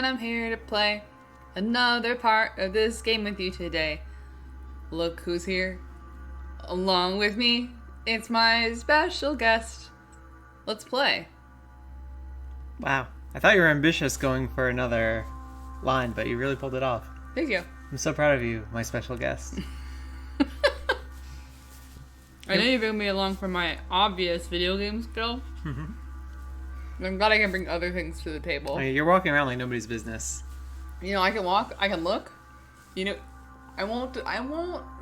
and I'm here to play another part of this game with you today. Look who's here. Along with me, it's my special guest. Let's play. Wow. I thought you were ambitious going for another line, but you really pulled it off. Thank you. I'm so proud of you, my special guest. I know you bring me along for my obvious video game skill. I'm glad I can bring other things to the table. You're walking around like nobody's business. You know, I can walk, I can look. You know, I won't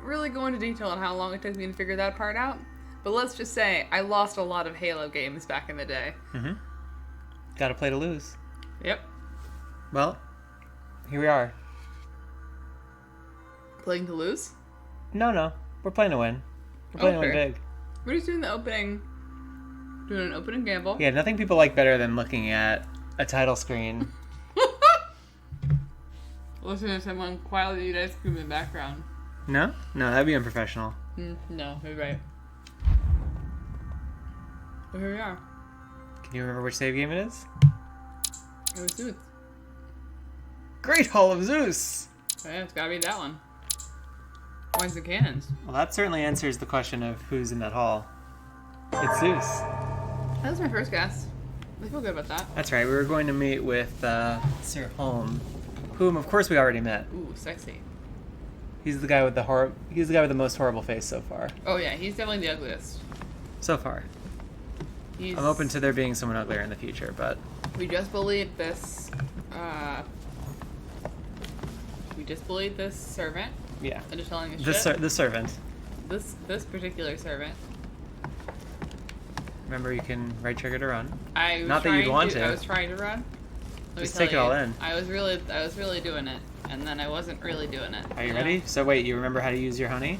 really go into detail on how long it took me to figure that part out. But let's just say I lost a lot of Halo games back in the day. Gotta play to lose. Yep. Well, here we are. Playing to lose? No. We're playing to win. We're playing to win Okay. big. We're just doing the opening. Doing an opening gamble. Yeah, nothing people like better than looking at a title screen. Listen to someone quietly eat ice cream in the background. No, that'd be unprofessional. No, you're right. Well, here we are. Can you remember which save game it is? It was Zeus. Great Hall of Zeus! Oh, yeah, it's gotta be that one. Wines and cannons. Well, that certainly answers the question of who's in that hall. It's Zeus. That was my first guess. I feel good about that. That's right, we were going to meet with Sir Holm, whom of course we already met. Ooh, sexy. He's the guy with the most horrible face so far. Oh yeah, he's definitely the ugliest. So far. He's... I'm open to there being someone uglier in the future, but... We just bullied this, servant. Yeah. I'm just telling you shit. The servant. This particular servant. Remember, you can right trigger to run. I was Not that you'd want to. I was trying to run. Just take it all in. I was really doing it, and then I wasn't really doing it. Are you ready? So wait, you remember how to use your honey?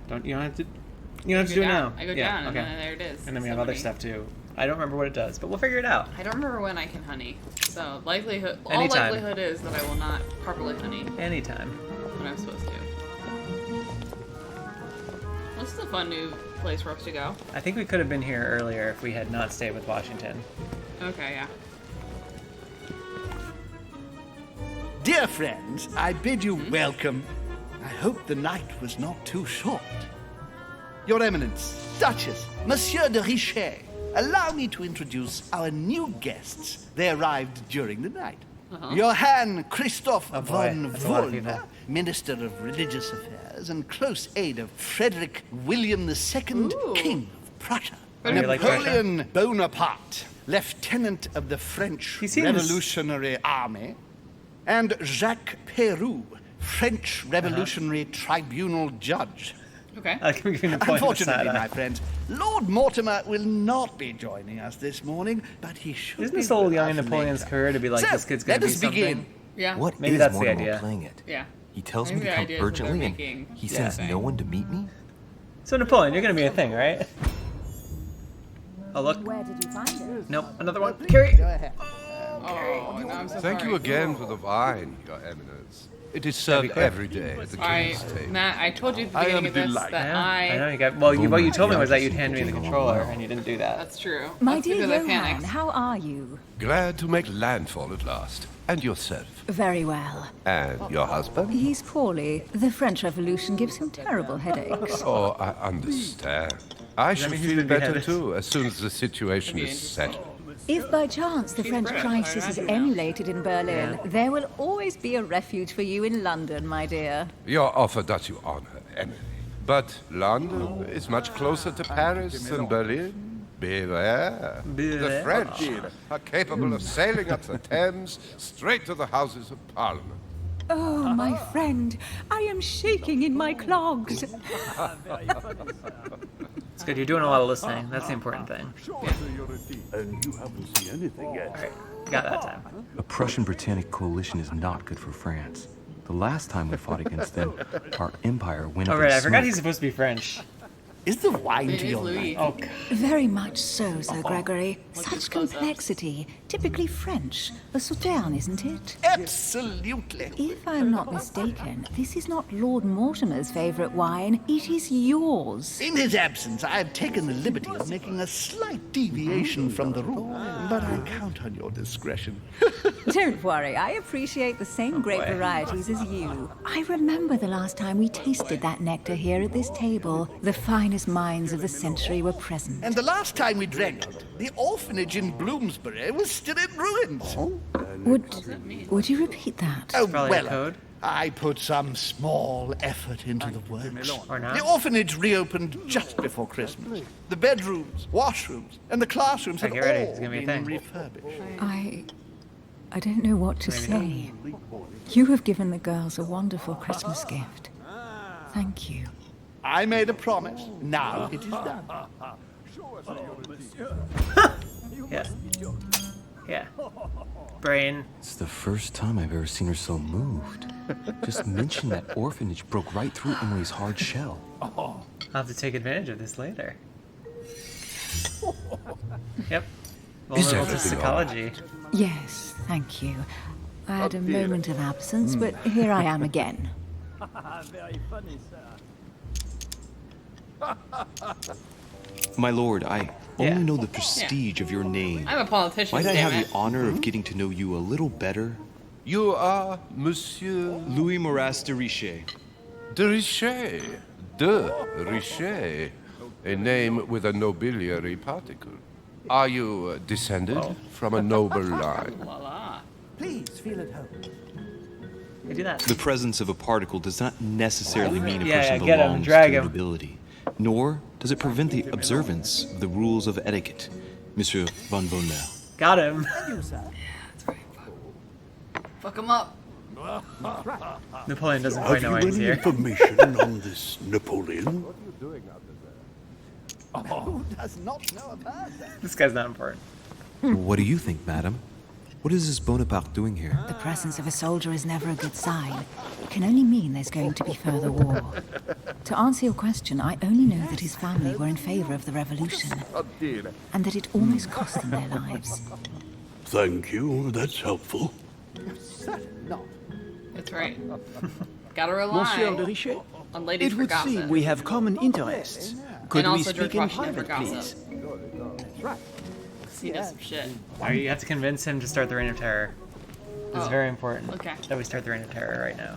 You don't have to do it now. I go yeah, down, okay. and then there it is. And then we have other stuff too. I don't remember what it does, but we'll figure it out. I don't remember when I can honey. So all Anytime. likelihood is that I will not properly honey Anytime. when I'm supposed to. This is a fun new place for us to go. I think we could have been here earlier if we had not stayed with Washington. Okay, yeah. Dear friends, I bid you welcome. I hope the night was not too short. Your Eminence, Duchess, Monsieur de Richet, allow me to introduce our new guests. They arrived during the night. Johann Christoph von That's a lot of people. Wollner, Minister of Religious Affairs and close aide of Frederick William II, Ooh. King of Prussia. You like Napoleon Bonaparte, Lieutenant of the French He seems- Revolutionary Army, and Jacques Peroux, French Revolutionary Tribunal Judge. Okay. I'll give you the point. Unfortunately, my friends, Lord Mortimer will not be joining us this morning, but he should Isn't be this old with young us Napoleon's later. career to be like, So, this kid's gonna let be us something? begin. Yeah. What Maybe is that's the Mortimer idea. playing it? Yeah. He tells I me think to the come idea is that they're urgently and making he the sends thing. no one to meet me? So Napoleon, you're gonna be a thing, right? Oh look. Where did you find it? Nope, another one. Carry. Go ahead. Oh, no, I'm so Thank sorry. you again for the wine, Your Eminence. It is served quick. every day at the king's table. Matt, I told you at the I beginning am of this delighted. that I know you got. Well, what you told me was that you'd hand me the controller, and you didn't do that. That's true. My That's dear because I Johann, panicked. how are you? Glad to make landfall at last. And yourself. Very well. And your husband? He's poorly. The French Revolution gives him terrible headaches. Oh, I understand. I shall mean he's feel been better beheaded? too as soon as the situation is settled. If by chance the French crisis is emulated in Berlin, there will always be a refuge for you in London, my dear. Your offer does you honor, Emily. But London is much closer to Paris than Berlin. Beware. The Beware. French are capable of sailing up the Thames straight to the Houses of Parliament. Oh, my friend, I am shaking in my clogs. It's good. You're doing a lot of listening. That's the important thing. And you haven't seen anything yet. All right, got that time. A Prussian-Britannic coalition is not good for France. The last time we fought against them, our empire went Oh up right, in I forgot smoke. he's supposed to be French. Is the wine It to is your Louis. liking? Oh, God. Very much so, Sir Gregory. Look at Such close-ups. complexity. Typically French. A Sauterne, isn't it? Absolutely. If I'm not mistaken, this is not Lord Mortimer's favourite wine. It is yours. In his absence, I have taken the liberty of making a slight deviation from the rule, but I count on your discretion. Don't worry, I appreciate the same grape boy. varieties as you. I remember the last time we tasted that nectar here at this table. The finest minds of the century were present. And the last time we drank it, the orphanage in Bloomsbury was still in ruins. Would you repeat that? Oh, Probably well, a code. I put some small effort into the works. Or not. The orphanage reopened just before Christmas. The bedrooms, washrooms, and the classrooms have Okay, get ready. all It's gonna be a been thing. refurbished. I don't know what to say. You have given the girls a wonderful Christmas gift. Thank you. I made a promise. Now it is done. Yeah. Yeah. Brain. It's the first time I've ever seen her so moved. Just mention that orphanage broke right through Emily's hard shell. I'll have to take advantage of this later. Yep. Is Vulnerable to everything psychology. Yes, thank you. I had a moment of absence, but here I am again. My lord, I Yeah. only know the prestige of your name. I'm a politician. Might I damn have it. the honor of getting to know you a little better? You are Monsieur Louis Moras de Richet. de Richet. De Richet. A name with a nobiliary particle. Are you descended from a noble line? Voila. Please feel at home. We do that. The presence of a particle does not necessarily mean a Yeah, person get him, belongs drag to him. nobility, nor does it prevent the observance of the rules of etiquette, Monsieur von Bonmel. Got him. Fuck him up. Napoleon doesn't Have quite you know why he's any here. information on this Napoleon? Who does not know about that? This guy's not important. What do you think, madam? What is this Bonaparte doing here? The presence of a soldier is never a good sign. It can only mean there's going to be further war. To answer your question, I only know that his family were in favor of the revolution, and that it almost cost them their lives. Thank you, that's helpful. That's right. Gotta Monsieur de rely Richet, on ladies it for would gossip. seem we have common interests. Could and we also speak George in Washington for private, gossip. please? 'Cause he does some shit. Alright, you have to convince him to start the Reign of Terror. It's Oh, very important okay. that we start the Reign of Terror right now.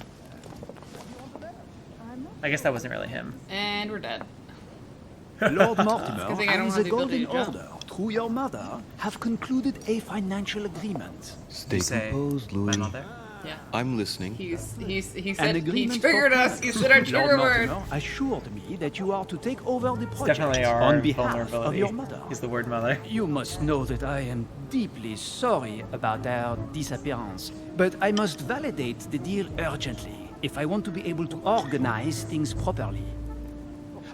I guess that wasn't really him. And we're dead. Lord Mortimer Good thing I don't and have the the ability Golden to jump. Order, through your mother, have concluded a financial agreement. Stay You say composed, my Louis. mother? Yeah. I'm listening. He An said he agreement triggered for us. He said our Lord trigger word. Mortimer assured me that you are to take over the It's project definitely our on behalf of vulnerability. your mother. Is the word mother. You must know that I am deeply sorry about our disappearance, but I must validate the deal urgently if I want to be able to organize things properly.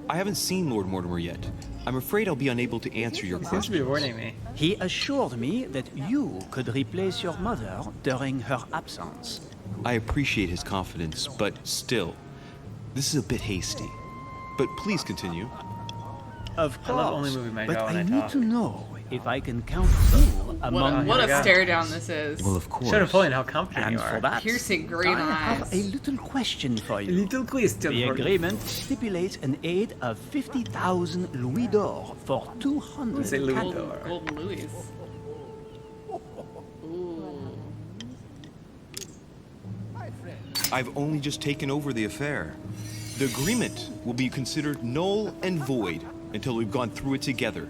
I haven't seen Lord Mortimer yet. I'm afraid I'll be unable to answer your He seems to be question. avoiding me. He assured me that you could replace your mother during her absence. I appreciate his confidence, but still, this is a bit hasty. But please continue. Of I love only course, moving my but jaw when I I need talk. to know if I can count you among What here a we go. stare down this is. Well, of course. Show Napoleon how confident And you for are. that, Piercing green I have eyes. a little question for you. Little question The for you. agreement stipulates an aid of 50,000 louis d'or for 200 Say Louis cattle. d'or. Golden Louis. I've only just taken over the affair. The agreement will be considered null and void until we've gone through it together.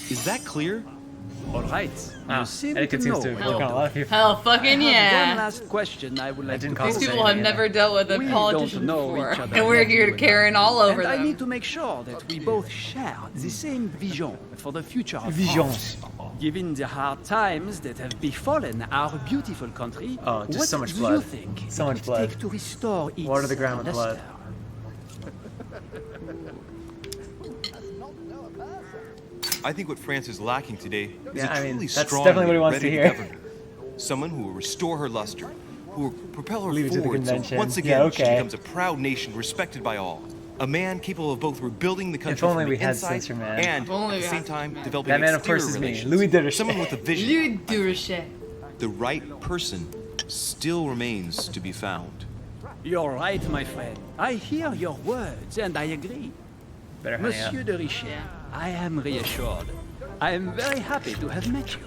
Is that clear? All right. Wow. You seem Etiquette to seems know to what work on you're a lot of people. Hell fucking doing. One yeah. last question I would like didn't to cost These us pose. people have anything, never dealt with a We politician don't know before. each other And we're yet, here you and carrying all over And I them. need to make sure that we both share the same vision for the future of Vision. France. Given the hard times that have befallen our beautiful country, Oh, just what so much do blood. you think So it much would blood. take to restore its Water the ground with blood. luster? I think what France is lacking today is Yeah, a I mean, truly that's strong definitely what he and wants to ready hear. governor. Someone who will restore her luster, who will propel her Leave it to the forward so convention. once Yeah, again she okay. becomes a proud nation respected by all. A man capable of both rebuilding the country If only from we the had inside Superman. and If only at we the had same time Superman. developing That man, of course, exterior is me, relations. Louis Derrichet. Someone with a vision. You Durachet. The right person still remains to be found. You're right, my friend. I hear your words, and I agree. Better honey up. Monsieur de Richet, I am reassured. I am very happy to have met you.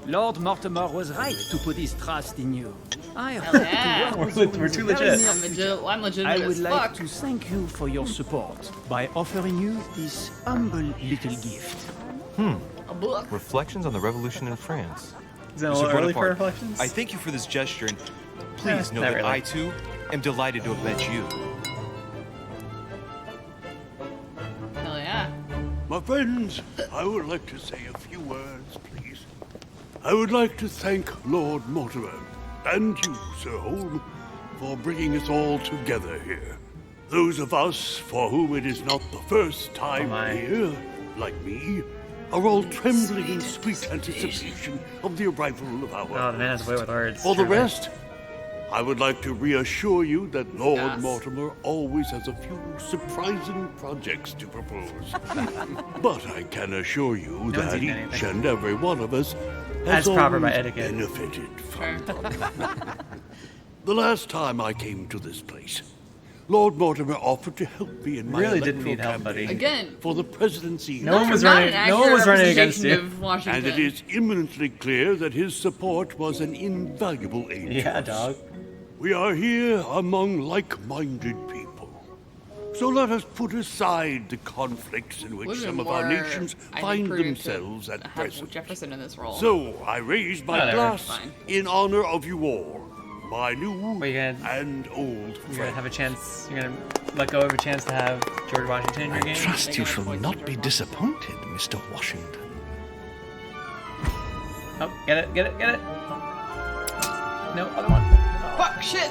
Lord Mortimer was right to put his trust in you. I hope yeah. to work with We're you in we're the too very legit. near I'm future. legit. I'm legitimate I would as like fuck. to thank you for your support by offering you this humble little gift. A book. Reflections on the Revolution in France. Is that a Mr. little early for Bonaparte, reflections? I thank you for this gesture, and please know not that really. I too am delighted to have met you. Hell yeah. My friends, I would like to say a few words, please. I would like to thank Lord Mortimer and you, Sir Holm, for bringing us all together here. Those of us for whom it is not the first time my. here, like me, are all trembling in sweet anticipation of the arrival of our Oh, the man has a way with words. For the truly. rest, I would like to reassure you that Lord Yes. Mortimer always has a few surprising projects to propose. But I can assure you one's that eaten each anything. and every one of us has As proper by always etiquette. benefited from Sure. them. The last time I came to this place, Lord Mortimer offered to help me in my Really didn't electoral need help, buddy. campaign Again. for the presidency. No one was Not running. an No one was accurate running against representation you. of Washington. And it is imminently clear that his support was an invaluable aid to Yeah, us. dog. We are here among like-minded people. So let us put aside the conflicts in which Would've some been of our more, nations I think, find prudent to themselves at have present. Jefferson in this role. So I raise my Whatever. glass Fine. in honor of you all, my new Wait, you're gonna- and old You're gonna friends. have a chance. You're gonna let go of a chance to have George Washington in your game. Trust you shall not be disappointed, Mr. Washington. Oh, get it, get it, get it. No, other one. Fuck, shit!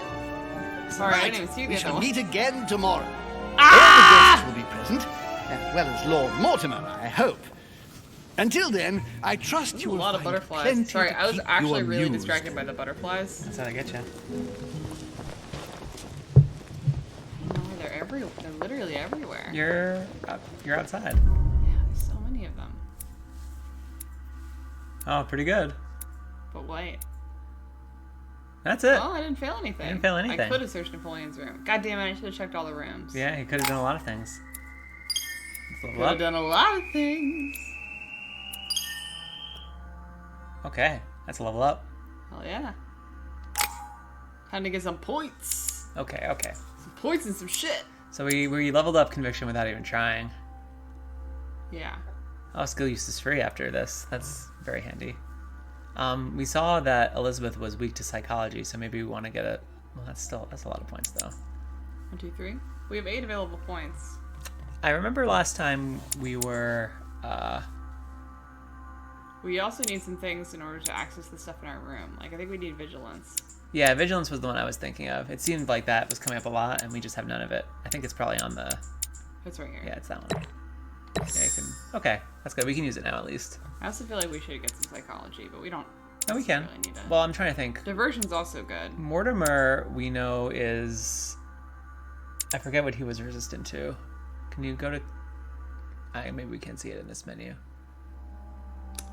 Sorry, I Right, didn't even see we the other shall one. meet again tomorrow. All the guests will be present, as well as Lord Mortimer, I hope. Until then, I trust you A will lot of find butterflies. plenty Sorry, to I was keep you actually really amused. distracted by the butterflies. That's how I get you. No, they're everywhere. They're literally everywhere. You're outside. Yeah, there's so many of them. Oh, pretty good. But wait. That's it. Oh, I didn't fail anything. You didn't fail I anything. could have searched Napoleon's room. God damn it, I should have checked all the rooms. Yeah, he could have done a lot of things. Let's level Could have up. done a lot of things. Okay, that's a level up. Hell yeah. Time to get some points. Okay, okay. Some points and some shit. So we leveled up conviction without even trying. Yeah. Oh, skill use is free after this. That's very handy. We saw that Elizabeth was weak to psychology, so maybe we want to get it. Well, that's a lot of points though. 1, 2, 3. We have 8 available points. I remember last time we were. We also need some things in order to access the stuff in our room. Like, I think we need vigilance. Yeah, vigilance was the one I was thinking of. It seemed like that was coming up a lot, and we just have none of it. I think it's probably on the. It's right here. Yeah, it's that one. Yeah, you can. Okay, that's good. We can use it now at least. I also feel like we should get some psychology, but we don't. No, we can. necessarily need it. Well, I'm trying to think. Diversion's also good. Mortimer, we know is. I forget what he was resistant to. Can you go to? Maybe we can't see it in this menu.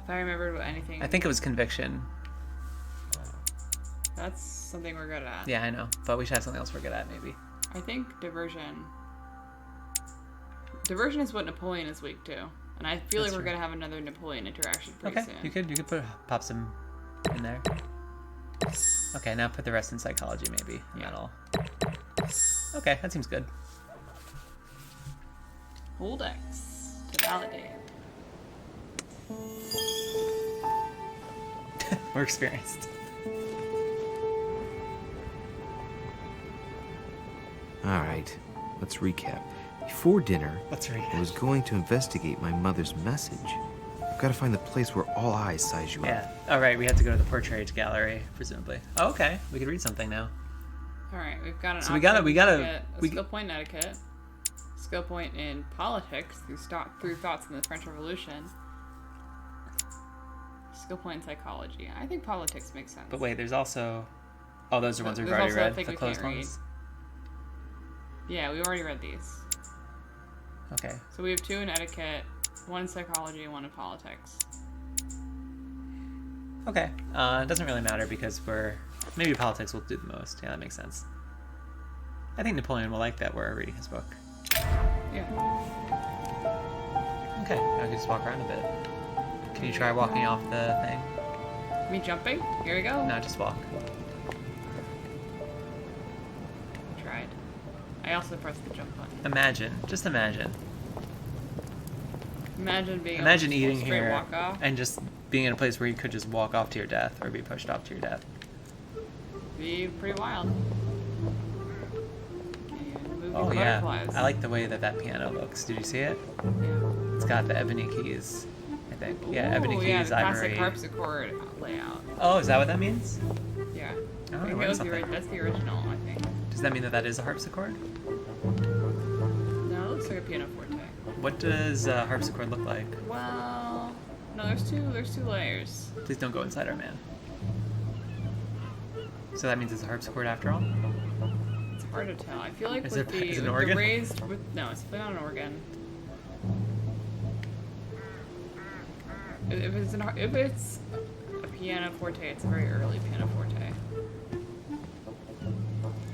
If I remembered what anything. I think it was conviction. That's something we're good at. Yeah, I know, but we should have something else we're good at, maybe. I think diversion. Diversion is what Napoleon is weak to, and I feel That's like we're true. gonna have another Napoleon interaction pretty Okay, soon. you could pop some in there. Okay, now put the rest in psychology, maybe, and Yeah. that'll. Okay, that seems good. Hold X to validate. We're experienced. All right, let's recap. Before dinner, Let's read I was going to investigate my mother's message. I've got to find the place where all eyes size you up. Yeah. All right, we have to go to the portrait gallery, presumably. Oh, okay, we could read something now. All right, we've got an. So we gotta- option we gotta- to get a we- skill point in etiquette, skill point in politics through thoughts in the French Revolution, skill point in psychology. I think politics makes sense. But wait, there's also. Oh, those are ones we've There's already also a read. thing The we closed can't read. ones. Yeah, we already read these. Okay. So we have 2 in etiquette, 1 in psychology, 1 in politics. Okay. It doesn't really matter because maybe politics will do the most. Yeah, that makes sense. I think Napoleon will like that we're reading his book. Yeah. Okay, now we can just walk around a bit. Can you try walking off the thing? Me jumping? Here we go. No, just walk. I tried. I also pressed the jump button. Just imagine. Imagine being Imagine able to eating straight here walk off. and just being in a place where you could just walk off to your death or be pushed off to your death. Be pretty wild. And moving Oh yeah, butterflies. I like the way that piano looks. Did you see it? Yeah. It's got the ebony keys, I think. Yeah, ebony Ooh, keys, yeah, the ivory. classic harpsichord layout. Oh, is that what that means? Yeah. Oh, I I think learned that's something. the original, I think. Does that mean that is a harpsichord? No, it looks like a pianoforte. What does a harpsichord look like? Well, no, there's two layers. Please don't go inside our man. So that means it's a harpsichord after all? It's hard to tell. I feel like Is with it- is it an the organ? raised with no, it's not an organ. If it's a pianoforte, it's a very early pianoforte.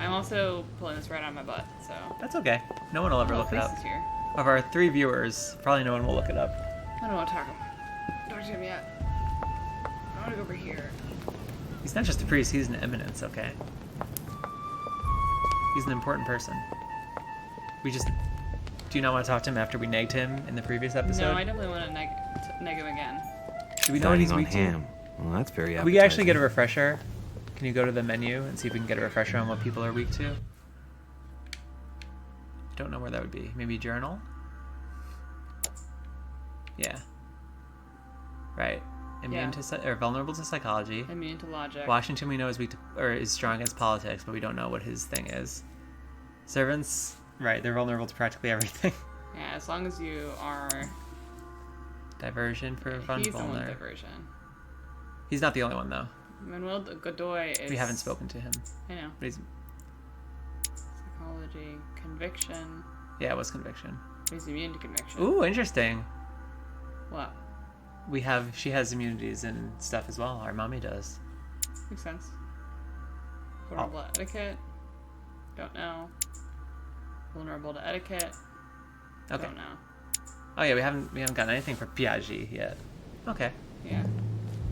I'm also pulling this right out of my butt, so. That's okay. No one will ever Oh, look it up. Priest is here. Of our 3 viewers, probably no one will look it up. I don't want to talk. Don't to him yet. I want to go over here. He's not just a priest, he's an eminence, okay? He's an important person. Do you not want to talk to him after we nagged him in the previous episode? No, I definitely want to neg him again. Do we know what he's Dining on weak to? ham. Well, that's very Can appetizing. we actually get a refresher? Can you go to the menu and see if we can get a refresher on what people are weak to? Don't know where that would be. Maybe journal? Yeah. Right. Immune to or vulnerable to psychology. Immune to logic. Washington we know is weak to, or is strong against politics, but we don't know what his thing is. Servants, right? They're vulnerable to practically everything. Yeah, as long as you are. Diversion for He's the one with vulnerable. diversion. He's not the only one though. Manuel Godoy is. We haven't spoken to him. I know. But he's Psychology, conviction. yeah, it was conviction. He's immune to conviction. Ooh, interesting. What? She has immunities and stuff as well. Our mommy does. Makes sense. Vulnerable to etiquette. Don't know. Vulnerable to etiquette. Okay. Don't know. Oh yeah, we haven't gotten anything for Piaget yet. Okay. Yeah.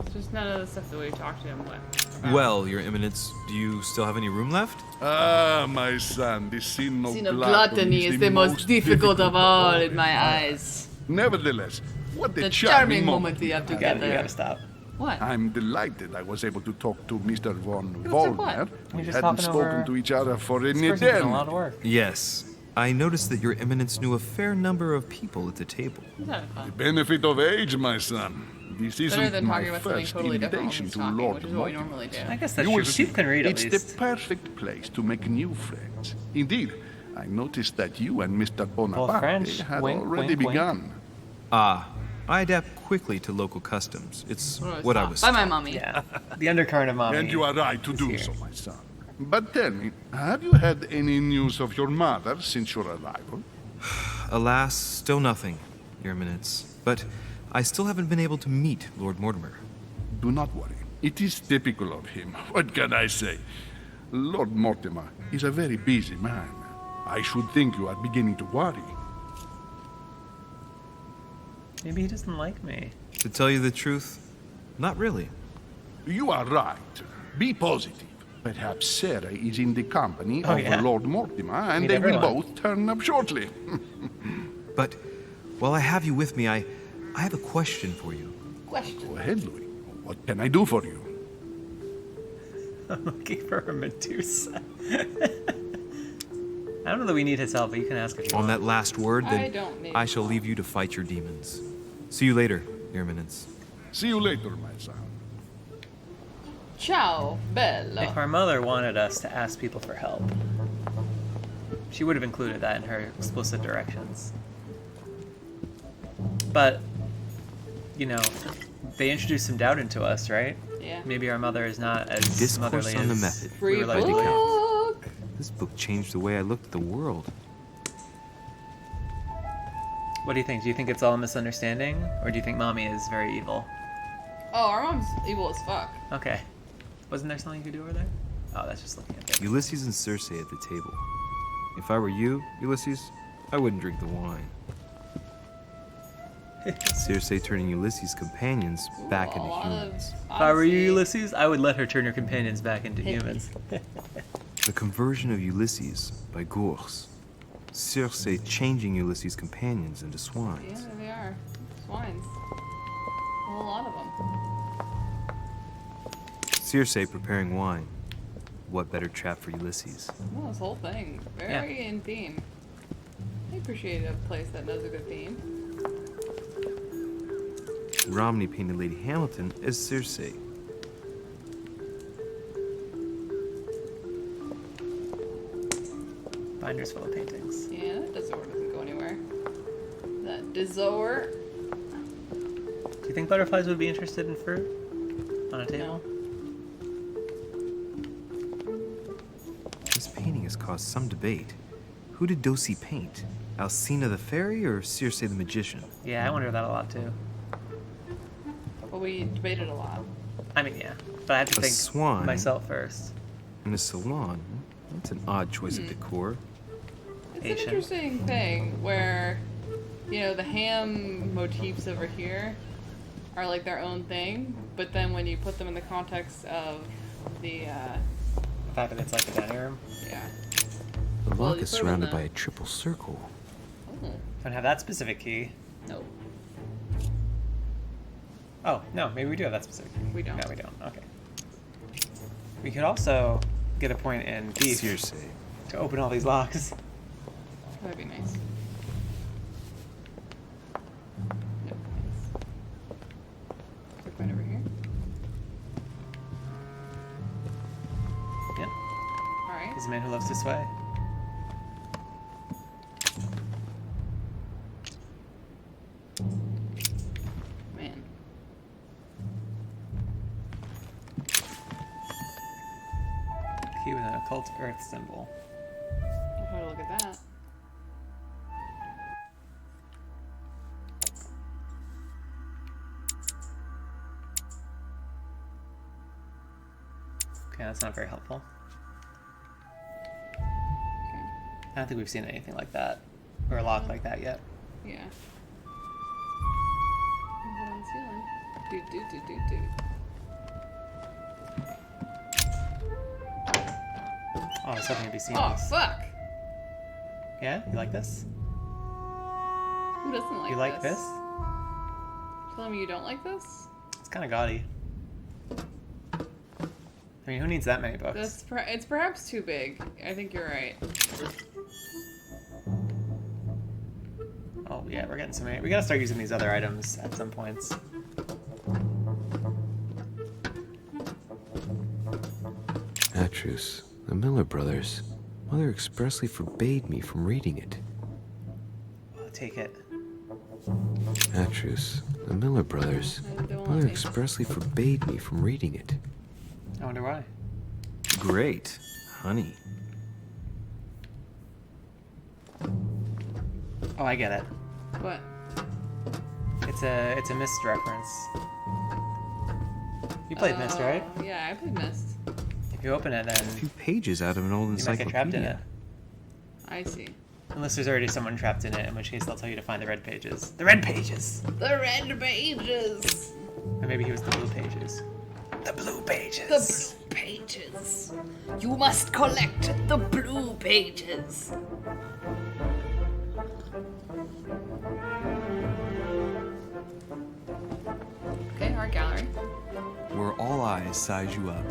It's just none of the stuff that we talked to him about. Well, Your Eminence, do you still have any room left? Ah, my son, the sin of Sin of gluttony gluttony is the most difficult of all in my eyes. Nevertheless, what a The charming moment we have We together. gotta stop. What? I'm delighted I was able to talk to Mr. von Looks like what? Wallner. We just hadn't talking spoken over- to each other for an This person's doing a lot of eternity. work. Yes. I noticed that Your Eminence knew a fair number of people at the table. Isn't that fun? Benefit of age, my son. This Better isn't than my talking about something first totally different when invitation he's to talking, Lord which is what we Mortimer. normally do. I guess that's You true. will But see, people can read at it's least. the perfect place to make new friends. Indeed, I noticed that you and Mr. Bonaparte French. had Wink, already wink, wink. begun. Ah, I adapt quickly to local customs. It's what I was By my mommy. Yeah. The undercurrent of mommy. And you are right to do here. so, my son. But tell me, have you had any news of your mother since your arrival? Alas, still nothing, Your Eminence. But I still haven't been able to meet Lord Mortimer. Do not worry. It is typical of him. What can I say? Lord Mortimer is a very busy man. I should think you are beginning to worry. Maybe he doesn't like me. To tell you the truth, not really. You are right. Be positive. Perhaps Sarah is in the company of yeah. Lord Mortimer, and Meet they will everyone. both turn up shortly. But while I have you with me, I have a question for you. Go ahead, Louis. What can I do for you? I'm looking for a Medusa. I don't know that we need his help, but you can ask if you On want. that last word, I then don't need I shall leave you to fight your demons. See you later, Your Eminence. See you later, my son. Ciao, If bello. our mother wanted us to ask people for help, she would have included that in her explicit directions. But, you know, they introduced some doubt into us, right? Yeah. Maybe our mother is not as Discourse motherly on the as method. we Free would like to count. book. This book changed the way I looked at the world. What do you think? Do you think it's all a misunderstanding, or do you think Mommy is very evil? Oh, our mom's evil as fuck. Okay. Wasn't there something you could do over there? Oh, that's just looking at it. Ulysses and Circe at the table. If I were you, Ulysses, I wouldn't drink the wine. Circe turning Ulysses' companions back into humans. If I were you, Ulysses, I would let her turn your companions back into humans. The conversion of Ulysses by Gurs. Circe changing Ulysses' companions into swines. Yeah, there they are. Swines. A whole lot of them. Circe preparing wine. What better trap for Ulysses? Well, this whole thing, very in theme. I appreciate a place that knows a good theme. Romney painted Lady Hamilton as Circe. Binders full of paintings. Yeah, that doesn't go anywhere. That Dessert. Do you think butterflies would be interested in fruit on a table? This painting has caused some debate. Who did Dosi paint? Alcina the fairy or Circe the magician? Yeah, I wonder that a lot too. But we debated a lot. I mean, yeah, but I have to A think swan? myself first. In a salon? That's an odd choice of decor. It's Asian. an interesting thing where, you know, the ham motifs over here are like their own thing, but then when you put them in the context of the, The fact that it's like a dining room. yeah. The Well, lock you is put it in surrounded the- by a triple circle. Oh, Don't have that specific key. no. Oh, no, maybe we do have that specific key. We don't. No, we don't. Okay. We could also get a point in Thief Circe. to open all these locks. That'd be nice. Nope. Quick point over here. Yep. Alright. He's a man who loves to sway. Man. Key with an occult earth symbol. I'll try to look at that. Okay, that's not very helpful. Okay. I don't think we've seen anything like that. Or a lock like that yet. Yeah. What on the ceiling? Do. Oh, I was hoping to be seen. Oh, fuck! Yeah? You like this? Who doesn't like this? You like this? Telling me you don't like this? It's kind of gaudy. I mean, who needs that many books? It's perhaps too big. I think you're right. Oh, yeah, we're getting so many. We gotta start using these other items at some points. Atrus, the Miller brothers. Mother expressly forbade me from reading it. I'll take it. Atrus, the Miller brothers. They won't Mother let me. expressly forbade me from reading it. I wonder why. Great. Honey. Oh, I get it. What? It's a Myst reference. You played Myst, right? Yeah, I played Myst. If you open it, then A few pages out of an old you might get trapped in it. encyclopedia. I see. Unless there's already someone trapped in it, in which case they'll tell you to find the red pages. The red pages! The red pages! Or maybe he was the blue pages. The blue pages! The blue pages! You must collect the blue pages! Okay, art gallery. Where all eyes size you up.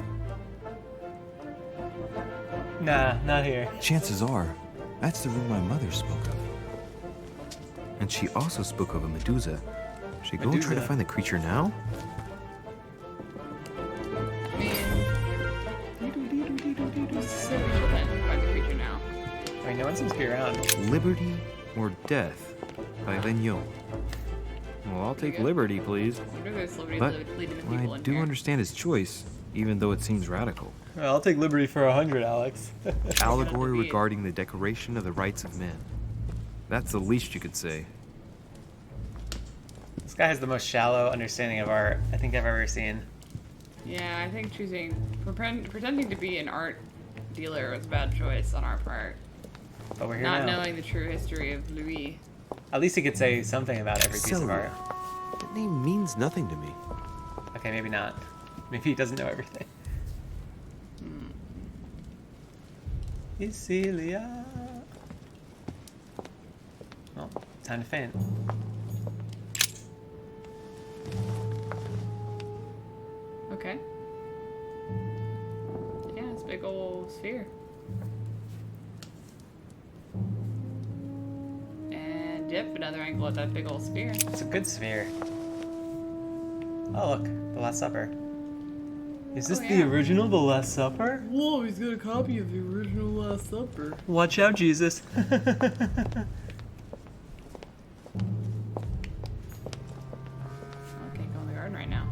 Nah, not here. Chances are, that's the room my mother spoke of. And she also spoke of a Medusa. Should I go and try to Medusa? find the creature now? I mean, so we shouldn't find the creature now. I mean, no one seems to be around. Liberty or Death by Legnaud. Well, I'll take good. Liberty, please. Wonder if there's celebrity But leading the well, people I in do here. understand his choice, even though it seems radical. Well, I'll take liberty for 100, Alex. Allegory Indeed. regarding the decoration of the rights of men. That's the least you could say. guy has the most shallow understanding of art I think I've ever seen. Yeah, I think pretending to be an art dealer was a bad choice on our part. But we're here Not now. knowing the true history of Louis. At least he could say something about every piece of Celia. art. That name means nothing to me. Okay, maybe not. Maybe he doesn't know everything. Cecilia. Well, time to faint. Okay. Yeah, it's a big old sphere. And yep, another angle at that big old sphere. It's a good sphere. Oh, look, The Last Supper. Is this the yeah. original The Last Supper? Whoa, he's got a copy of the original Last Supper. Watch out, Jesus. I can't go in the garden right now.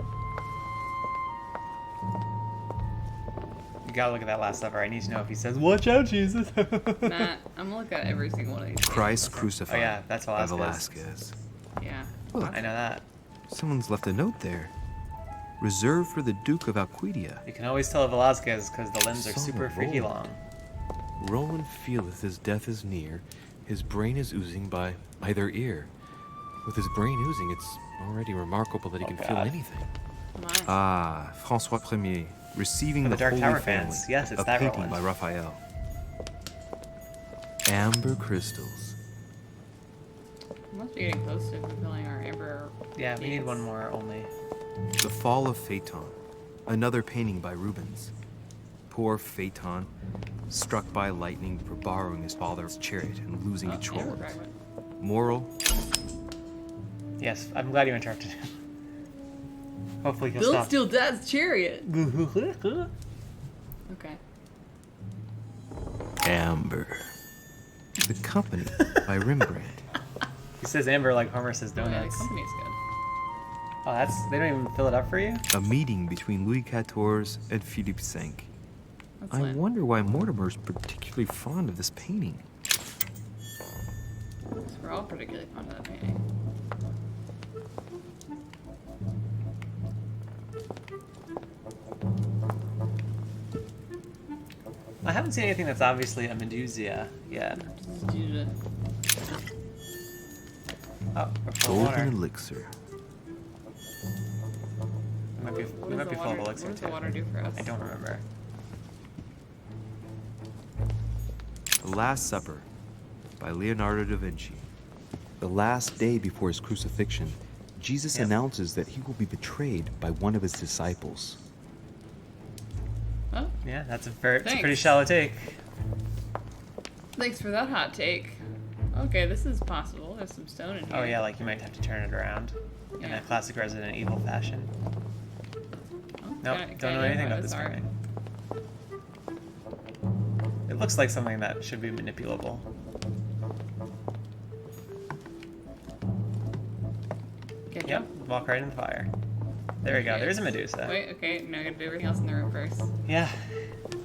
You gotta look at that Last Supper. I need to know if he says, "Watch out, Jesus." Matt, I'm gonna look at every single one of these. Christ crucified Oh, yeah, that's by Velasquez. Velasquez. Yeah. Look, I know that. someone's left a note there. Reserved for the Duke of Alcudia. You can always tell Velasquez because the limbs are Son super of freaky Roland. long. Roland feeleth his death is near. His brain is oozing by either ear. With his brain oozing, it's already remarkable that he can feel God. anything. My. Ah, François Premier, receiving For the the Dark Holy Tower Family. fans. Yes, it's a that painting Roland. by Raphael. Amber crystals. We must be getting close to fulfilling our Amber. Yeah, we need needs. one more only. The Fall of Phaeton. Another painting by Rubens. Poor Phaeton, struck by lightning for borrowing his father's chariot and losing control Amber of it. fragment. Moral, Yes, I'm glad you interrupted him. Hopefully he'll Don't stop. steal Dad's chariot. Okay. Amber. The Company by Rembrandt. He says Amber like Homer says Oh, yeah, the donuts. company's good. Oh, they don't even fill it up for you? A meeting between Louis XIV and Philippe V. That's I lit. wonder why Mortimer's particularly fond of this painting. We're all particularly fond of that painting. I haven't seen anything that's obviously a Medusa yet. Dude, Oh, we're full of water. Golden elixir. We might be what full does of the water, elixir what does too. the water do for us? I don't remember. The Last Supper by Leonardo da Vinci. The last day before his crucifixion, Jesus Yep. announces that he will be betrayed by one of his disciples. Oh, Yeah, it's a pretty Thanks. shallow take. thanks for that hot take. Okay, this is possible. There's some stone in here. Oh yeah, like you might have to turn it around in Yeah. a classic Resident Evil fashion. Oh, Nope, kinda- don't know kinda anything about is this art. painting. It looks like something that should be manipulable. Get Yep, walk right in the fire. There we go. Okay. There's a Medusa. Wait, okay, now I gotta do everything else in the room first. Yeah,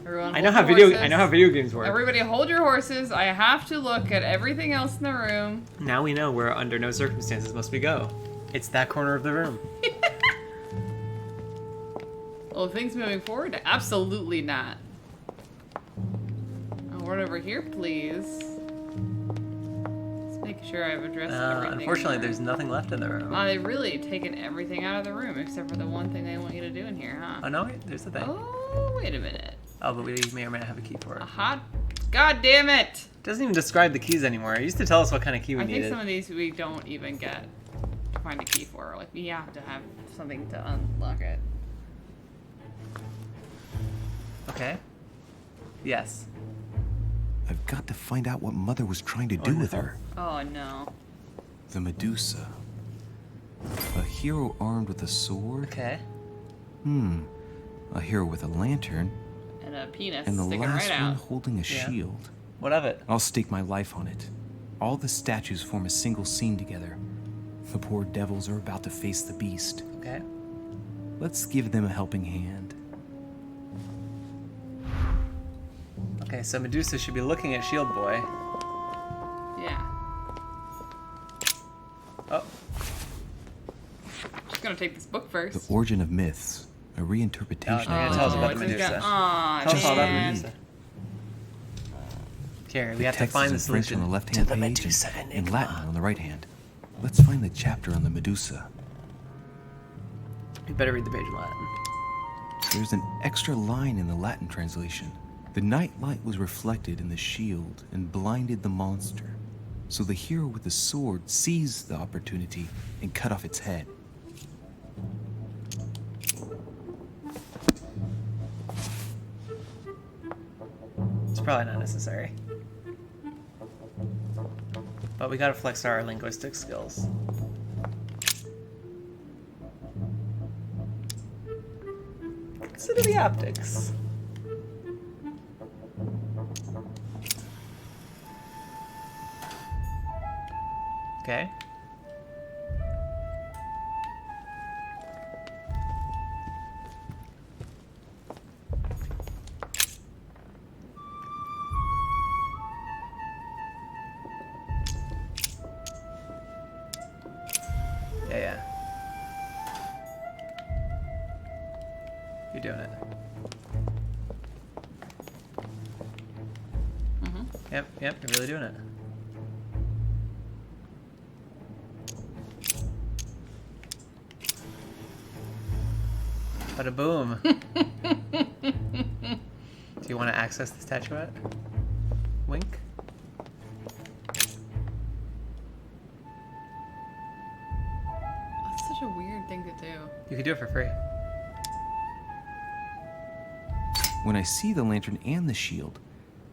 Everyone, I know hold how your video horses. games work. Everybody hold your horses. I have to look at everything else in the room. Now we know where under no circumstances must we go. It's that corner of the room. Oh, things moving forward? Absolutely not. Oh, word over here, please. Let's make sure I've addressed everything. Unfortunately, in the there's room. nothing left in the room. They've really taken everything out of the room except for the one thing they want you to do in here, huh? Oh no, wait, there's the thing. Oh, wait a minute. Oh, but we may or may not have a key for it. A hot. God damn it! It doesn't even describe the keys anymore. It used to tell us what kind of key we I think needed. some of these we don't even get to find a key for. Like, we have to have something to unlock it. Okay. Yes. I've got to find out what Mother was trying to do with no. her. Oh, no. The Medusa. A hero armed with a sword? Okay. A hero with a lantern. And a penis And the sticking last right one out. holding a Yeah. shield. What of it? I'll stake my life on it. All the statues form a single scene together. The poor devils are about to face the beast. Okay. Let's give them a helping hand. Okay, so Medusa should be looking at Shield Boy. Yeah. Oh. gonna take this book first. The Origin of Myths, a reinterpretation Oh, of tell us legend. about the it's Medusa. Aw, Tell us all about the man. Medusa. Here, we The have to text find is in this French on legend the left to hand the page Medusa and in enigma. Latin on the right hand. Let's find the chapter on the Medusa. You better read the page in Latin. There's an extra line in the Latin translation. The night light was reflected in the shield and blinded the monster. So the hero with the sword seized the opportunity and cut off its head. It's probably not necessary. But we gotta flex our linguistic skills. Consider the optics. Okay. Yeah. You're doing it. Yep, you're really doing it. Bada boom. Do you want to access the statuette? Wink. That's such a weird thing to do. You could do it for free. When I see the lantern and the shield,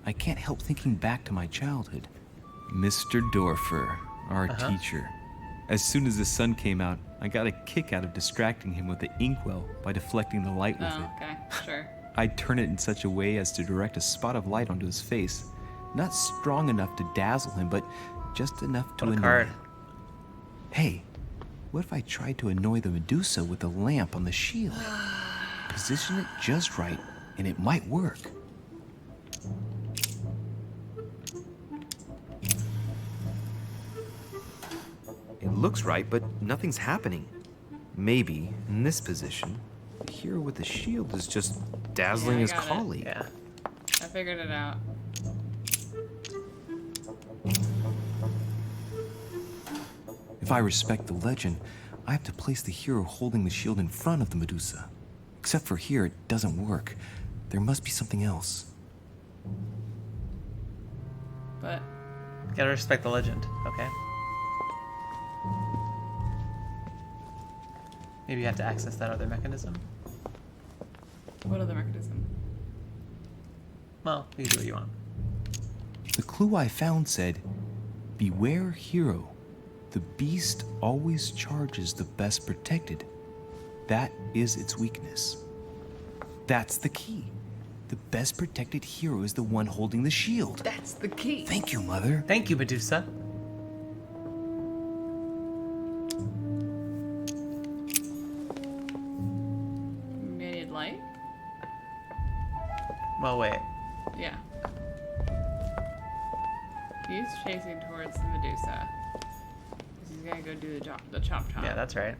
I can't help thinking back to my childhood. Mr. Dorfer, our teacher. As soon as the sun came out, I got a kick out of distracting him with the inkwell by deflecting the light with Oh, it. okay, sure. I'd turn it in such a way as to direct a spot of light onto his face. Not strong enough to dazzle him, but just enough to What a annoy card. him. Hey, what if I tried to annoy the Medusa with the lamp on the shield? Position it just right, and it might work. It looks right, but nothing's happening. Maybe, in this position, the hero with the shield is just dazzling Yeah, I his got it. colleague. Yeah. I figured it out. If I respect the legend, I have to place the hero holding the shield in front of the Medusa. Except for here, it doesn't work. There must be something else. But Gotta respect the legend, okay? Maybe you have to access that other mechanism. what other mechanism? Well, you can do what you want. The clue I found said, "Beware hero. The beast always charges the best protected. That is its weakness." That's the key. The best protected hero is the one holding the shield. That's the key. Thank you, Mother. Thank you, Medusa. Maybe I need light? Well, wait. Yeah. He's chasing towards the Medusa. 'Cause he's gonna go do the chop chop. Yeah, that's right.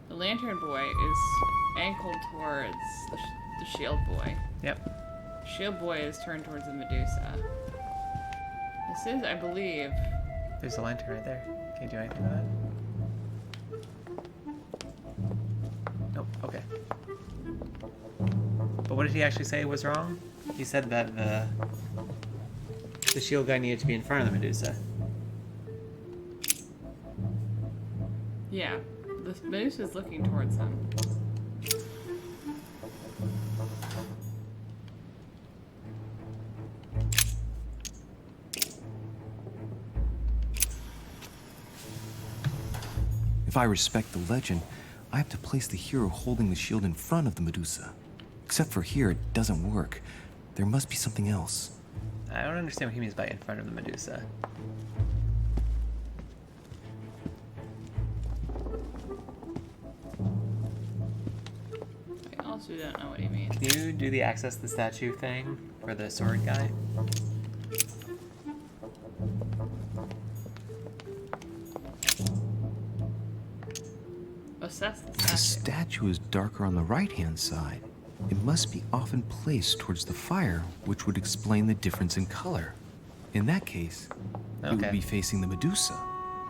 The lantern boy is ankled towards the shield boy. Yep. Shield boy is turned towards the Medusa. This is, I believe, There's a lantern right there. Can't do anything with that. Nope. Okay. But what did he actually say was wrong? He said that the shield guy needed to be in front of the Medusa. yeah. The Medusa is looking towards him. If I respect the legend, I have to place the hero holding the shield in front of the Medusa. Except for here, it doesn't work. There must be something else. I don't understand what he means by in front of the Medusa. I also don't know what he means. Can you do the access the statue thing for the sword guy? Assess the If the statue. statue is darker on the right-hand side, it must be often placed towards the fire, which would explain the difference in color. In that case, it Okay. would be facing the Medusa.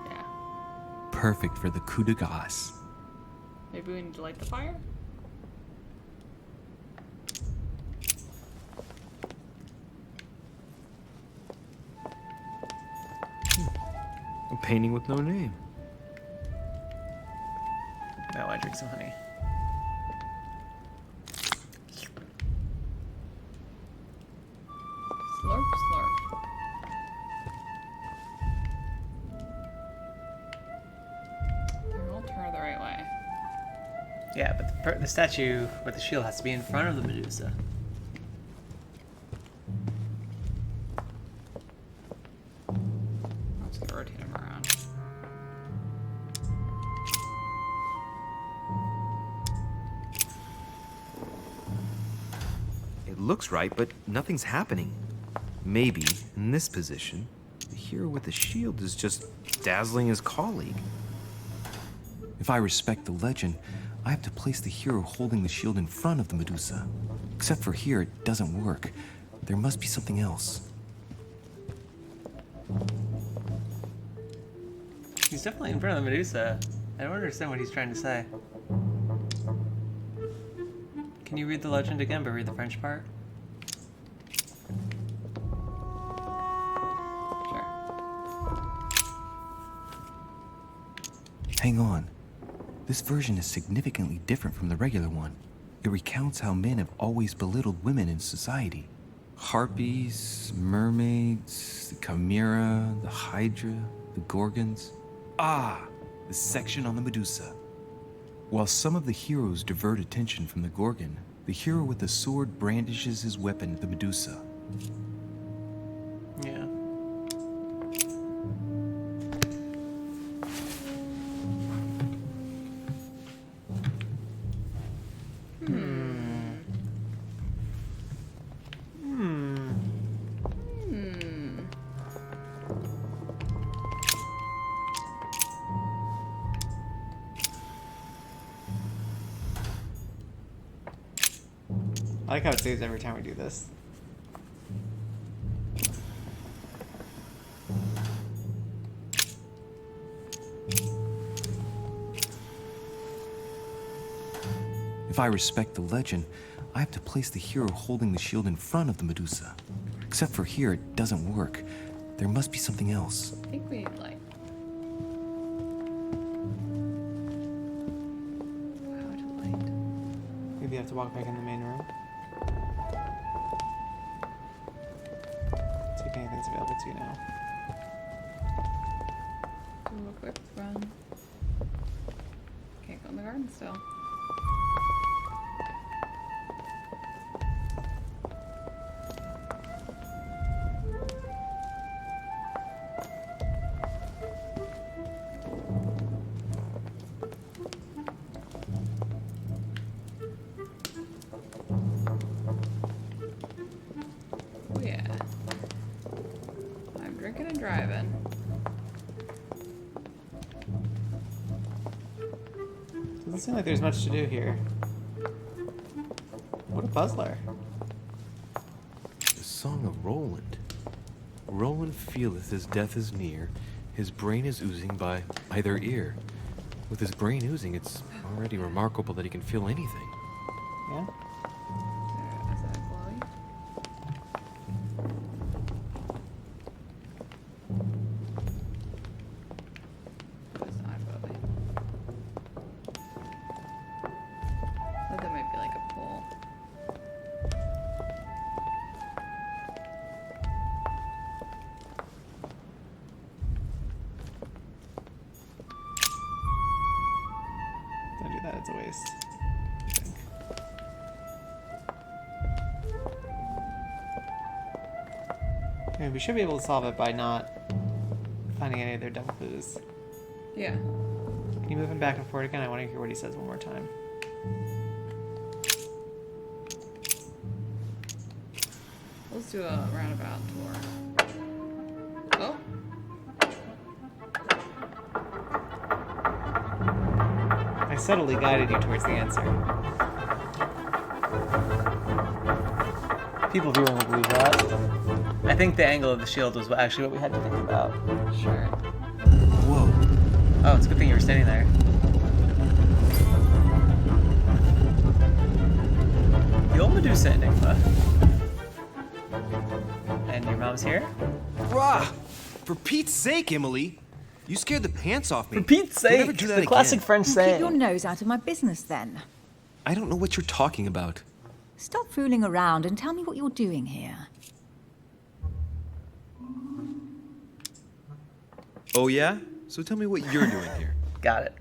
Yeah. Perfect for the coup de grace. Maybe we need to light the fire? A painting with no name. Now I drink some honey. Slurp, slurp. They're all turned the right way. Yeah, but the statue with the shield has to be in front of the Medusa. Let's rotate them around. It looks right, but nothing's happening. Maybe, in this position, the hero with the shield is just dazzling his colleague. If I respect the legend, I have to place the hero holding the shield in front of the Medusa. Except for here, it doesn't work. There must be something else. He's definitely in front of the Medusa. I don't understand what he's trying to say. Can you read the legend again, but read the French part? Sure. Hang on. This version is significantly different from the regular one. It recounts how men have always belittled women in society. Harpies, mermaids, the chimera, the hydra, the gorgons. Ah, the section on the Medusa. While some of the heroes divert attention from the Gorgon, the hero with the sword brandishes his weapon at the Medusa. Yeah. I like how it saves every time we do this. If I respect the legend, I have to place the hero holding the shield in front of the Medusa. Except for here, it doesn't work. There must be something else. I think we need light. How to light? Maybe you have to walk back in the main room. See if anything's available to you now. Do a quick run. Can't go in the garden still. Oh yeah. I'm drinking and driving. Doesn't seem like there's much to do here. What a puzzler. The Song of Roland. Roland feeleth his death is near, his brain is oozing by either ear. With his brain oozing, it's already remarkable that he can feel anything. Yeah? Is that glowy? It's not glowy. Thought that might be like a pool. Don't do that, it's a waste. I think. Yeah, we should be able to solve it by not finding any of their dumb clues. Yeah. Can you move him back and forth again? I want to hear what he says one more time. Let's do a roundabout tour. Oh. Nice subtly guided you towards the answer. People viewing will believe that. I think the angle of the shield was actually what we had to think about. Sure. Whoa. Oh, it's a good thing you were standing there. The old Medusa Enigma. And your mom's here? Rah! For Pete's sake, Emily! You scared the pants off me. For Pete's Don't sake! ever do that The classic again. French Keep saying. your nose out of my business then. I don't know what you're talking about. Stop fooling around and tell me what you're doing here. Oh yeah? So tell me what you're doing here. Got it.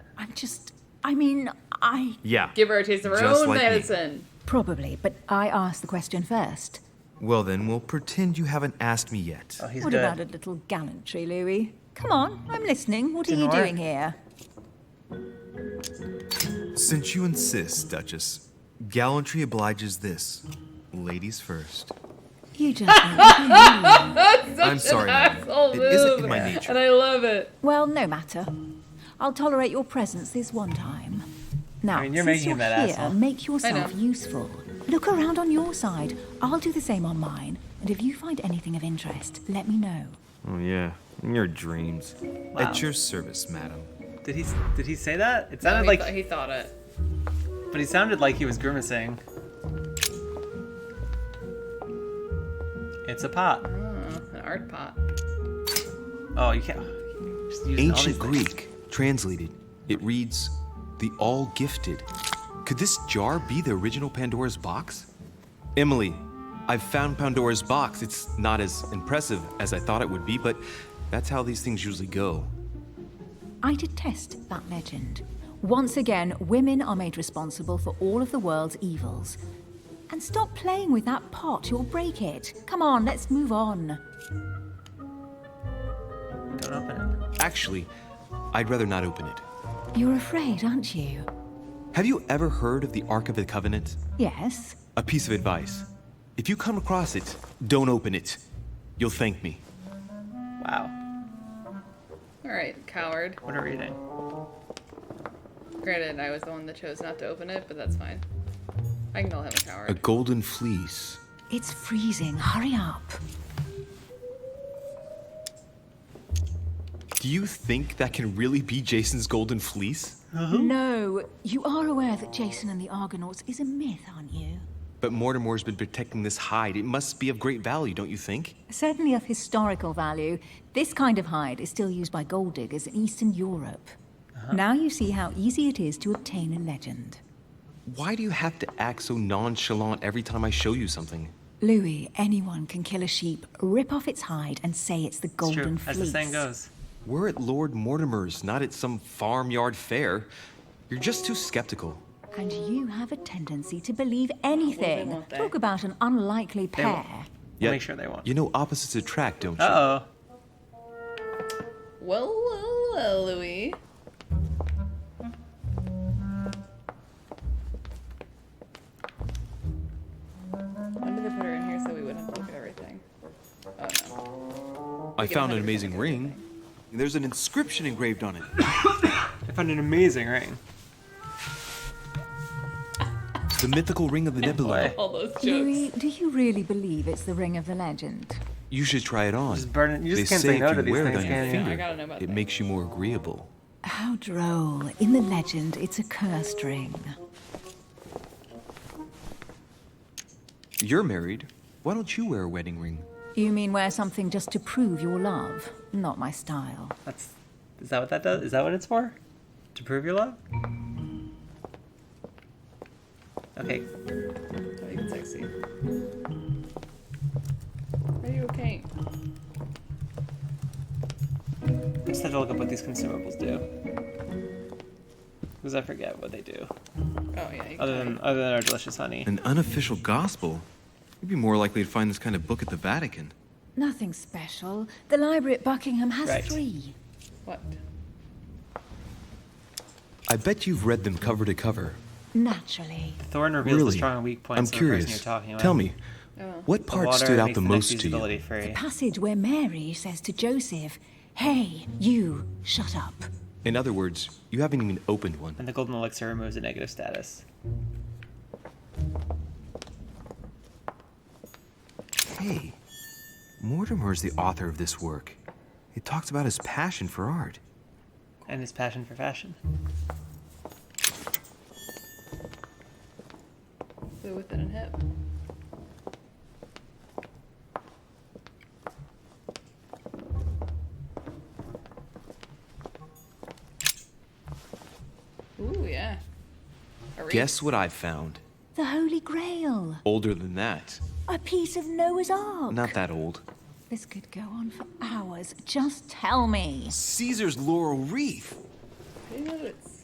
Yeah. Give her a taste of her Just own like me. medicine. Probably, but I asked the question first. Well then, we'll pretend you haven't asked me yet. Oh, he's What good. about a little gallantry, Louis? Come on, I'm listening. What are Didn't you work. doing here? Since you insist, Duchess, gallantry obliges this. Ladies first. You gentlemen, what are you doing? That's such I'm sorry, an madam. asshole It move. isn't in my nature. And I love it. Well, no matter. I'll tolerate your presence this one time. Now, I mean, you're since making you're him that here, asshole. make I yourself know. useful. Look around on your side. I'll do the same on mine. And if you find anything of interest, let me know. Oh yeah, in your dreams. Wow. At your service, madam. Did he say that? It No, sounded he, like, he thought it. but he sounded like he was grimacing. It's a pot. An art pot. Oh, you can't. Just using all Ancient these things. Greek, translated. It reads, the all-gifted. Could this jar be the original Pandora's box? Emily, I've found Pandora's box. It's not as impressive as I thought it would be, but that's how these things usually go. I detest that legend. Once again, women are made responsible for all of the world's evils. And stop playing with that pot, you'll break it. Come on, let's move on. Don't open it. Actually, I'd rather not open it. You're afraid, aren't you? Have you ever heard of the Ark of the Covenant? Yes. A piece of advice. If you come across it, don't open it. You'll thank me. Wow. Alright, coward. What are we reading? Granted, I was the one that chose not to open it, but that's fine. I can call him a A coward. golden fleece. It's freezing. Hurry up. Do you think that can really be Jason's golden fleece? No, you are aware that Jason and the Argonauts is a myth, aren't you? But Mortimer's been protecting this hide. It must be of great value, don't you think? Certainly of historical value. This kind of hide is still used by gold diggers in Eastern Europe. Now you see how easy it is to obtain a legend. Why do you have to act so nonchalant every time I show you something? Louis, anyone can kill a sheep, rip off its hide, and say it's the It's true, golden as fleece. the saying goes. We're at Lord Mortimer's, not at some farmyard fair. You're just too skeptical. And you have a tendency to believe anything. won't they? Talk about an unlikely They won't. pair. We'll make sure they won't. You know opposites attract, don't you? Uh-oh. Well, Louis. When did they put her in here so we wouldn't have to look at everything? Oh no. I get found an 100% amazing ring. There's an inscription engraved on it. I found an amazing ring. The mythical ring of the Nebula. Boy. All those jokes. Louis, do you really believe it's the ring of the legend? You should try it on. Just burn it. You just They can't say say if no you to these wear it things, on your can you? finger, I gotta know about it that. makes you more agreeable. How droll. In the legend, it's a cursed ring. You're married. Why don't you wear a wedding ring? You mean wear something just to prove your love? Not my style. Is that what that does? Is that what it's for? To prove your love? Okay. Oh, you can sexy. Are you okay? I just have to look up what these consumables do. Because I forget what they do. Oh yeah. You Other than our delicious honey. An unofficial gospel? You'd be more likely to find this kind of book at the Vatican. Nothing special. The library at Buckingham has Right. 3. What? I bet you've read them cover to cover. Naturally. Thorn reveals Really? the strong and weak I'm points of the person curious. you're talking about. Tell me, Oh. what The part water stood out makes the next most to usability you? free. Passage where Mary says to Joseph, "Hey, you, shut up." In other words, you haven't even opened one. And the golden elixir removes a negative status. Hey, Mortimer is the author of this work. It talks about his passion for art. And his passion for fashion. Blue within a hip. Ooh, yeah. A wreath. Guess what I've found? The Holy Grail. Older than that. A piece of Noah's Ark. Not that old. This could go on for hours. Just tell me. Caesar's laurel wreath. I didn't know it's...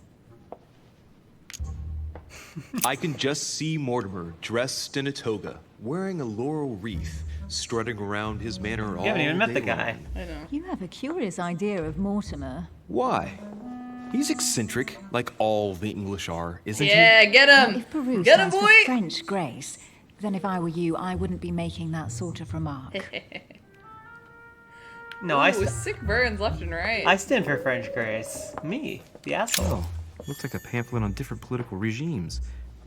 I can just see Mortimer dressed in a toga, wearing a laurel wreath, strutting around his manor all You haven't even met the day guy. long. I know. You have a curious idea of Mortimer. Why? He's eccentric, like all the English are, isn't Yeah, get Now, him! if Peru Get him, stands for boy! French grace, then if I were you, I wouldn't be making that sort of remark. No, Ooh, sick burns left and right. I stand for French grace. Me, the asshole. Oh, looks like a pamphlet on different political regimes,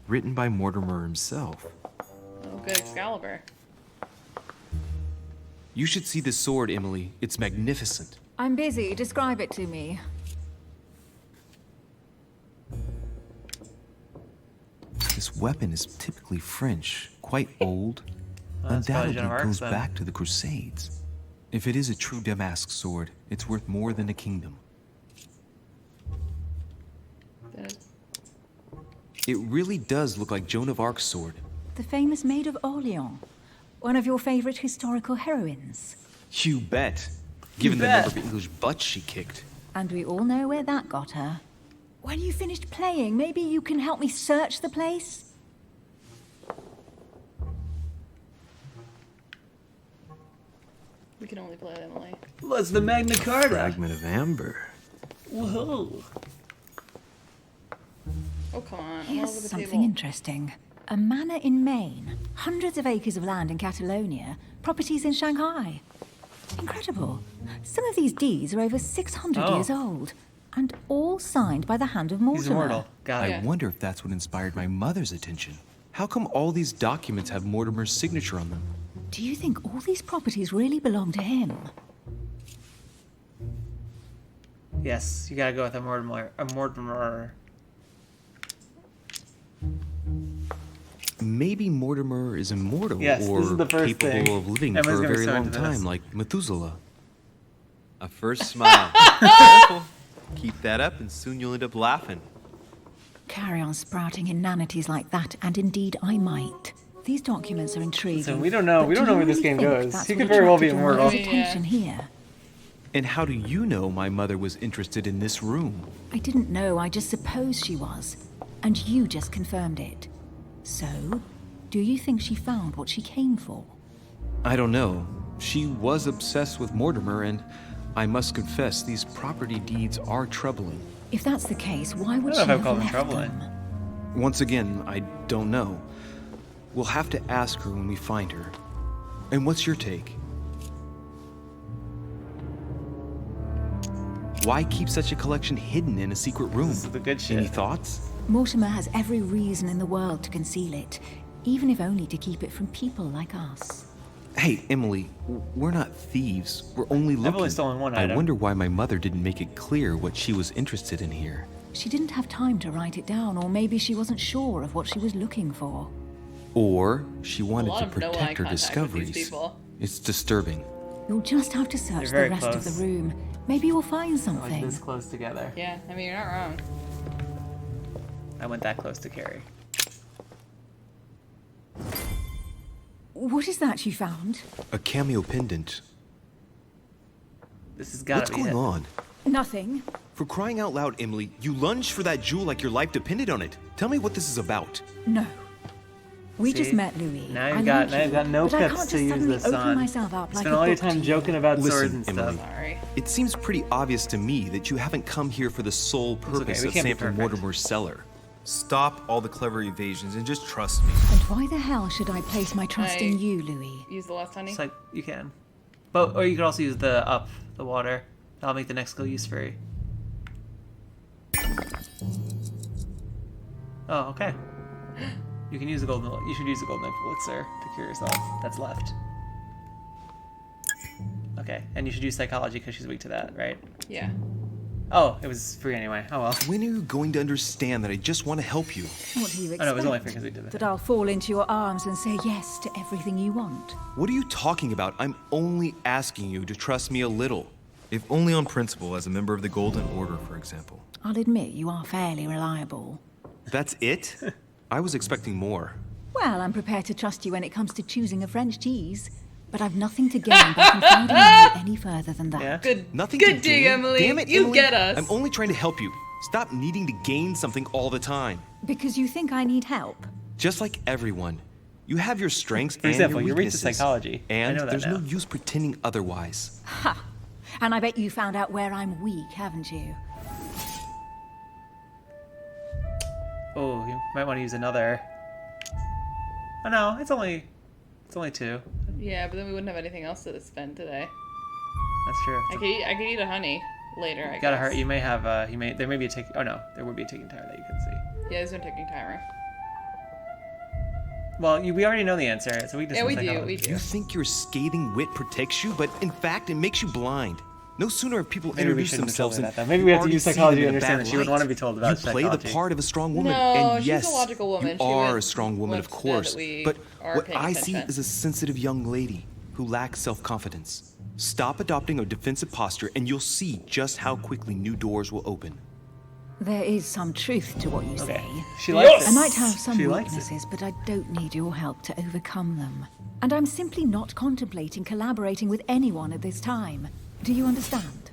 written by Mortimer himself. Oh, good Excalibur. You should see this sword, Emily. It's magnificent. I'm busy. Describe it to me. This weapon is typically French, quite old. Well, that's probably Undoubtedly Joan of Arc's goes then. back to the Crusades. If it is a true Damask sword, it's worth more than a kingdom. It really does look like Joan of Arc's sword. The famous Maid of Orleans. One of your favorite historical heroines. You bet. Given the number of English butts she kicked. And we all know where that got her. When you finished playing, maybe you can help me search the place? We can only play Emily. What's the Magna Carta? Fragment of amber. Whoa. Oh, come on. I'm all Here's over the something table. interesting. A manor in Maine, hundreds of acres of land in Catalonia, properties in Shanghai. Incredible. Some of these deeds are over 600 Oh. years old, and all signed by the hand of Mortimer. He's immortal. Got it. I wonder if that's what inspired my mother's attention. How come all these documents have Mortimer's signature on them? Do you think all these properties really belong to him? Yes, you gotta go with a Mortimer. Maybe Mortimer is immortal Yes, or this is the first capable thing. of living Emma's for a gonna be very so long into this. time, like Methuselah. A first smile. Careful. Keep that up and soon you'll end up laughing. Carry on sprouting inanities like that, and indeed I might. These documents are intriguing. So we don't know. but We don't do know you where this really game think goes. that's He what could very well be attracted your immortal. mother's attention here? And how do you know my mother was interested in this room? I didn't know, I just supposed she was. And you just confirmed it. So, do you think she found what she came for? I don't know. She was obsessed with Mortimer, and I must confess, these property deeds are troubling. If that's the case, why would I she don't know if have I'd call them left troubling. them? Once again, I don't know. We'll have to ask her when we find her. And what's your take? Why keep such a collection hidden in a secret room? This is the good shit. Any thoughts? Mortimer has every reason in the world to conceal it, even if only to keep it from people like us. Hey, Emily, we're not thieves. We're only looking. I've only stolen one I item. wonder why my mother didn't make it clear what she was interested in here. She didn't have time to write it down, or maybe she wasn't sure of what she was looking for. Or she wanted lot to of no eye protect her contact with these discoveries. people. It's disturbing. You'll just have to search They're very the rest of close. the room. Maybe we'll find Like something. this close together. Yeah, I mean, you're not wrong. I went that close to Carrie. What is that you found? A cameo pendant. This has got What's to be going it. on? Nothing. For crying out loud, Emily, you lunged for that jewel like your life depended on it. Tell me what this is about. No. We See? just met, Louis. Now I you've got, like now you've got no but I pips can't to just use suddenly this open on. myself up like Spend a all your book to time you. joking about Listen, swords and Emily. stuff. Sorry. It seems pretty obvious to me that you haven't come here for the sole okay, purpose we of can't be sampling perfect. Mortimer's cellar. Stop all the clever evasions and just trust me. And why the hell should I place my trust in you, Louis? Use the last honey. It's like, you can. But, or you could also use the water. That'll make the next skill use free. Oh, okay. You can use the golden. You should use the golden elixir to cure yourself. That's left. Okay, and you should use psychology because she's weak to that, right? Yeah. Oh, it was free anyway. Oh well. When are you going to understand that I just want to help you? What do you expect? Oh no, it was only free because we did That it. I'll fall into your arms and say yes to everything you want. What are you talking about? I'm only asking you to trust me a little. If only on principle, as a member of the Golden Order, for example. I'll admit you are fairly reliable. That's it? I was expecting more. Well, I'm prepared to trust you when it comes to choosing a French cheese. But I've nothing to gain by confiding in you any further than that. Yeah. Good. Nothing Good to dig, gain? Emily. Damn it, You Emily. get us. I'm only trying to help you. Stop needing to gain something all the time. Because you think I need help. Just like everyone. You have your strengths For and example, your you're weak to weaknesses. psychology. I And know that there's now. no use pretending otherwise. Ha! And I bet you found out where I'm weak, haven't you? Oh, you might want to use another. Oh no, it's only 2. Yeah, but then we wouldn't have anything else to spend today. That's true. I could eat a honey later. I Gotta guess. hurt. You may have. There may be a tick. Oh no, there would be a ticking timer that you can see. Yeah, there's no ticking timer. Well, we already know the answer. It's a weakness. Yeah, in we do. psychology. We do. You think your scathing wit protects you, but in fact, it makes you blind. No sooner have people Maybe we introduced shouldn't have told themselves her and that, though. Maybe we have to already use see psychology them to in a understand bad that she would light. want to be told about You play psychology. the part of a strong woman, No, and she's yes, a logical woman. you She are would a strong woman, want of to know course. that we But are what paying I see attention. is a sensitive young lady who lacks self-confidence. Stop adopting a defensive posture, and you'll see just how quickly new doors will open. There is some truth to what you Okay. say. She likes I it. might have some She likes it. weaknesses, but I don't need your help to overcome them. And I'm simply not contemplating collaborating with anyone at this time. Do you understand?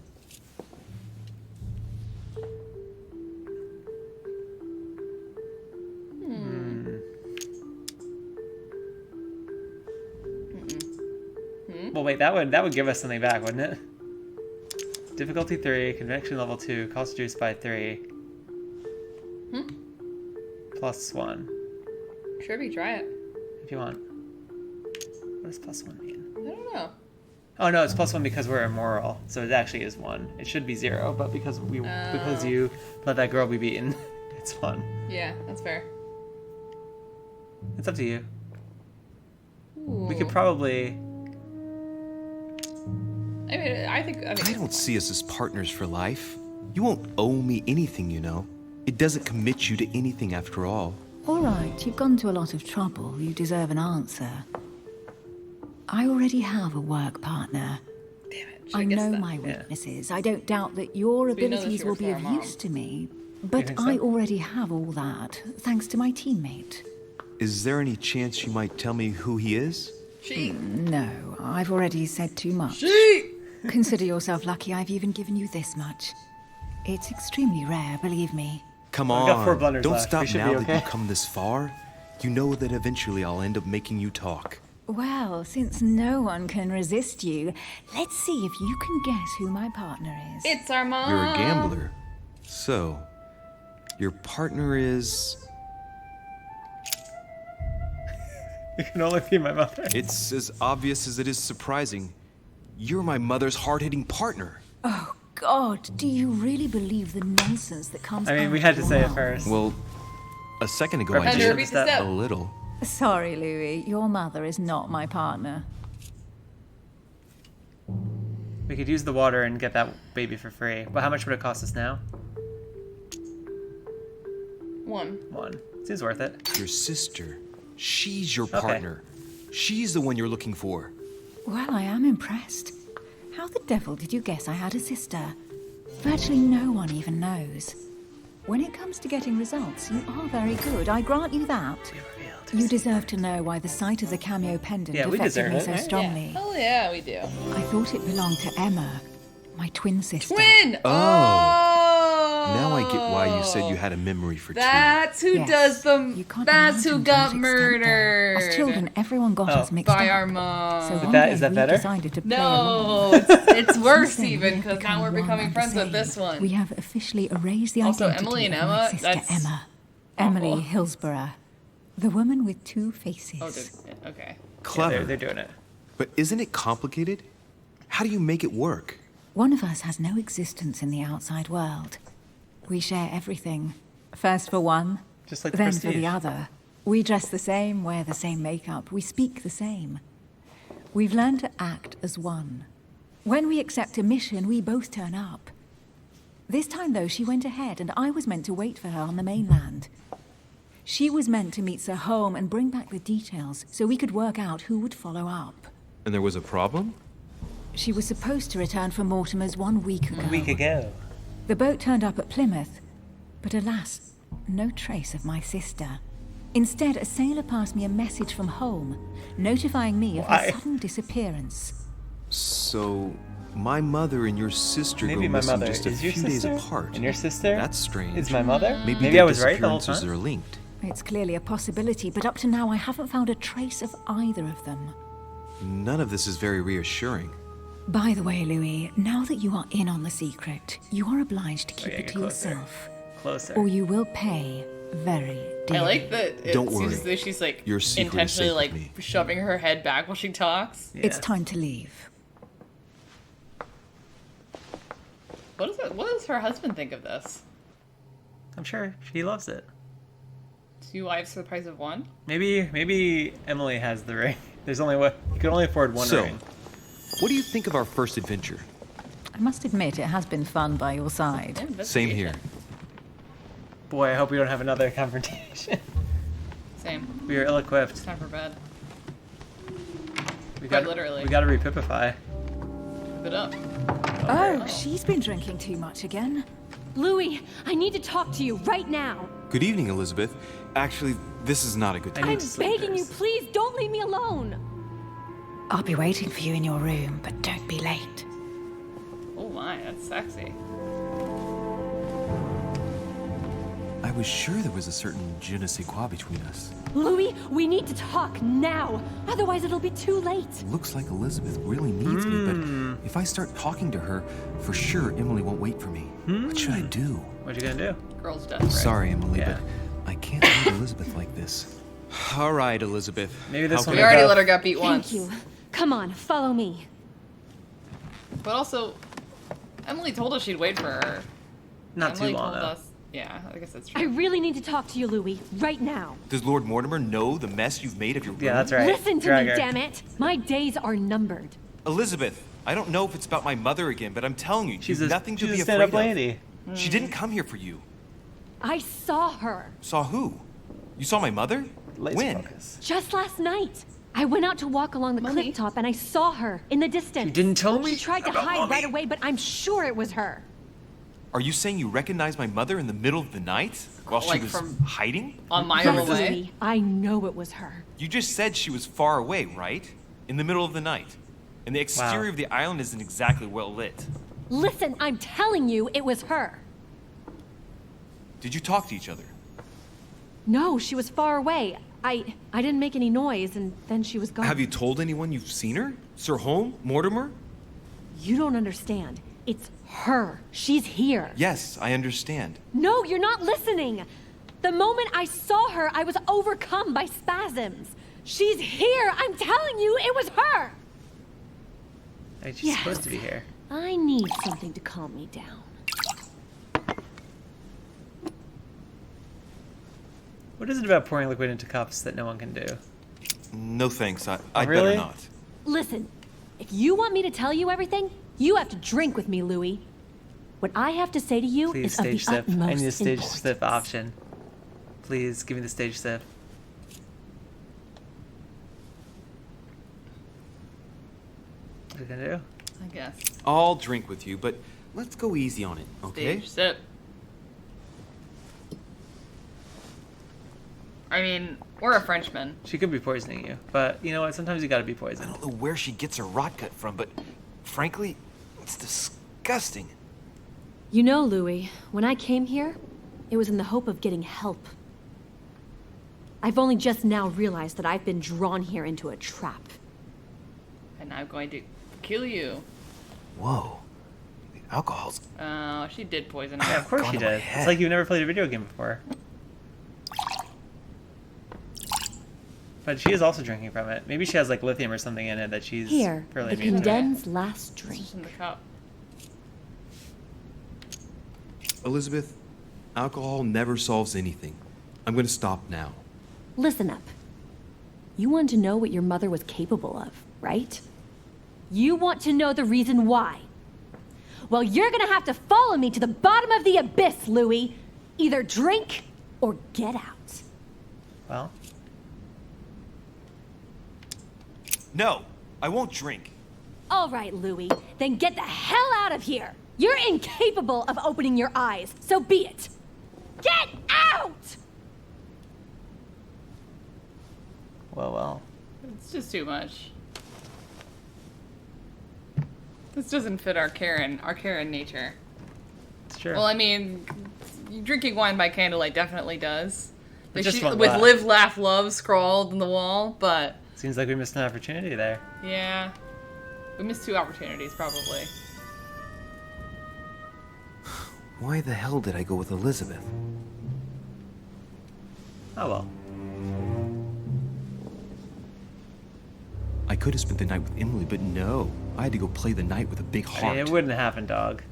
Well, wait. That would give us something back, wouldn't it? Difficulty 3, conviction level 2, cost juice by 3. Plus 1, Sure, we try it. if you want. What does plus 1 mean? I don't know. Oh no, it's plus 1 because we're immoral, so it actually is 1. It should be 0, but because you let that girl be beaten, it's 1. Yeah, that's fair. It's up to you. We Ooh. could probably. I I don't see us as partners for life. You won't owe me anything, you know. It doesn't commit you to anything after all. All right, you've gone to a lot of trouble. You deserve an answer. I already have a work partner. Damn it. I guessed know that. my Yeah. weaknesses. I don't doubt that your We know that abilities she will works be for of our mom. use to me. But think I so? already have all that, thanks to my teammate. Is there any chance you might tell me who he is? She. No, I've already said too much. She. Consider yourself lucky I've even given you this much. It's extremely rare, believe me. Come We've got 4 on, blunders don't left. stop We should now be that okay. you've come this far. You know that eventually I'll end up making you talk. Well, since no one can resist you, let's see if you can guess who my partner is. It's our mom. You're a gambler. So, your partner is... You can only be my mother. It's as obvious as it is surprising. You're my mother's hard-hitting partner. Oh, God, do you really believe the nonsense that comes I mean, out we had of to your say it mouth? first. Well, a second ago I Repetition And did. repeat the step. A little. Sorry, Louis, your mother is not my partner. We could use the water and get that baby for free. But how much would it cost us now? 1. 1. Seems worth it. Your sister. She's your partner. She's the one you're looking for. Well, I am impressed. How the devil did you guess I had a sister? Virtually no one even knows. When it comes to getting results, you are very good. I grant you that. You deserve to know why the sight of the cameo pendant Yeah, we affected deserve me it, so right? strongly. Yeah. Oh yeah, we do. I thought it belonged to Emma, my twin sister. Twin. Oh. Now I get why you said you had a memory for two. That's who Yes. does You the. can't That's who imagine to got what extent, though. murdered. As children, everyone got Oh. us mixed By up. our mom. So Is one that- day is that we better? decided to play No, along. it's worse Since then, even we have because now become we're one becoming and the friends with same. this one. We have officially erased the Also, identity Emily and of my Emma, sister that's Emma. Emily awful. Hillsborough, the woman with 2 faces. Oh, dude. Okay. Clever. Yeah, they're doing it. But isn't it complicated? How do you make it work? One of us has no existence in the outside world. We share everything. First for one, Just like the Then for Prestige. the other, we dress the same, wear the same makeup, we speak the same. We've learned to act as one. When we accept a mission, we both turn up. This time, though, she went ahead, and I was meant to wait for her on the mainland. She was meant to meet Sir Home and bring back the details so we could work out who would follow up. And there was a problem? She was supposed to return from Mortimer's 1 week ago. A week ago. The boat turned up at Plymouth, but alas, no trace of my sister. Instead, a sailor passed me a message from home, notifying me of her Why? sudden disappearance. So, my mother and your sister Maybe go my missing mother just a is your few days sister, apart. and your sister That's strange. is my mother. Maybe Maybe their I was right the whole disappearances time. are linked. It's clearly a possibility, but up to now I haven't found a trace of either of them. None of this is very reassuring. By the way, Louis, now that you are in on the secret, you are obliged to keep yeah, it get to closer. yourself. Closer. Or you will pay very dearly. I like that it Don't seems worry. as though she's like Your secret is intentionally safe like with me. shoving her head back while she talks. It's time to leave. What does her husband think of this? I'm sure he loves it. 2 wives for the price of one? Maybe Emily has the ring. There's only one. You can only afford one So, ring. what do you think of our first adventure? I must admit, it has been fun by your side. Same here. Boy, I hope we don't have another confrontation. Same. We are ill-equipped. It's time for bed. We Quite got literally. We got to repipify. Keep it up. Oh, she's been drinking too much again. Louis, I need to talk to you right now. Good evening, Elizabeth. Actually, this is not a good I time. need I'm to sleep, begging you, Grace. please don't leave me alone. I'll be waiting for you in your room, but don't be late. Oh my, that's sexy. I was sure there was a certain je ne sais quoi between us. Louis, we need to talk now. Otherwise, it'll be too late. Looks like Elizabeth really needs me, but if I start talking to her, for sure Emily won't wait for me. What should I do? What you gonna do? Girl's desperate. Sorry, Emily, Yeah. but I can't leave Elizabeth like this. All right, Elizabeth. Maybe this How one We can I- already go. let her get beat Thank once. you. Come on, follow me. But also, Emily told us she'd wait for her. Not Emily too long told though. us. Yeah, I guess that's I true. really need to talk to you, Louis, right now. Does Lord Mortimer know the mess you've made of your room? Yeah, that's right. Listen to Drag me, her. damn it. My days are numbered. Elizabeth, I don't know if it's about my mother again, but I'm telling you, She's you've a nothing to she's be a afraid stand-up of. lady. She didn't come here for you. I saw her Saw who? You saw my mother? Laser When? focus. just last night. I went out to walk along the cliff top and I saw her in the distance. You didn't tell me She tried to about hide Mommy. right away, but I'm sure it was her. Are you saying you recognized my mother in the middle of the night? While Like she was from- hiding? On my Yes, own way. Louis, I know it was her. You just said she was far away, right? In the middle of the night. And the exterior of the island isn't exactly well lit. Listen, I'm telling you, it was her. Did you talk to each other? No, she was far away. I didn't make any noise, and then she was gone. Have you told anyone you've seen her? Sir Home? Mortimer? You don't understand. It's her. She's here. Yes, I understand. No, you're not listening. The moment I saw her, I was overcome by spasms. She's here. I'm telling you, it was her. Hey, she's Yes. supposed to be here. I need something to calm me down. What is it about pouring liquid into cups that no one can do? No thanks, I'd really? better not. Listen, if you want me to tell you everything, you have to drink with me, Louis. What I have to say to you Please is of the stage sip. utmost I need a stage importance. sip option. Please give me the stage sip. What are you gonna do? I guess. I'll drink with you, but let's go easy on it, okay? Stage sip. I mean, we're a Frenchman. She could be poisoning you, but you know what? Sometimes you gotta be I poisoned. don't know where she gets her rot gut from, but frankly, it's disgusting. You know, Louis, when I came here, it was in the hope of getting help. I've only just now realized that I've been drawn here into a trap. And I'm going to kill you. Whoa. The alcohol's... Oh, she did poison Yeah, us. of course Gone she to my did. head. It's like you've never played a video game before. But she is also drinking from it. Maybe she has like lithium or something in it that she's Here, fairly the immune to. condensed last drink. Just in the cup. Elizabeth, alcohol never solves anything. I'm gonna stop now. Listen up. You want to know what your mother was capable of, right? You want to know the reason why. Well, you're gonna have to follow me to the bottom of the abyss, Louis. Either drink or get out. Well, No, I won't drink. All right, Louis, then get the hell out of here. You're incapable of opening your eyes, so be it. Get out! well. It's just too much. This doesn't fit our Karen nature. It's true. Well, I mean, drinking wine by candlelight definitely does. But just one with glass. "Live, Laugh, Love" scrawled on the wall, but Seems like we missed an opportunity there. yeah, we missed 2 opportunities probably. Why the hell did I go with Elizabeth? Oh well. I could have spent the night with Emily, but no. I had to go play the night with a big I heart. mean, it wouldn't happen, dog.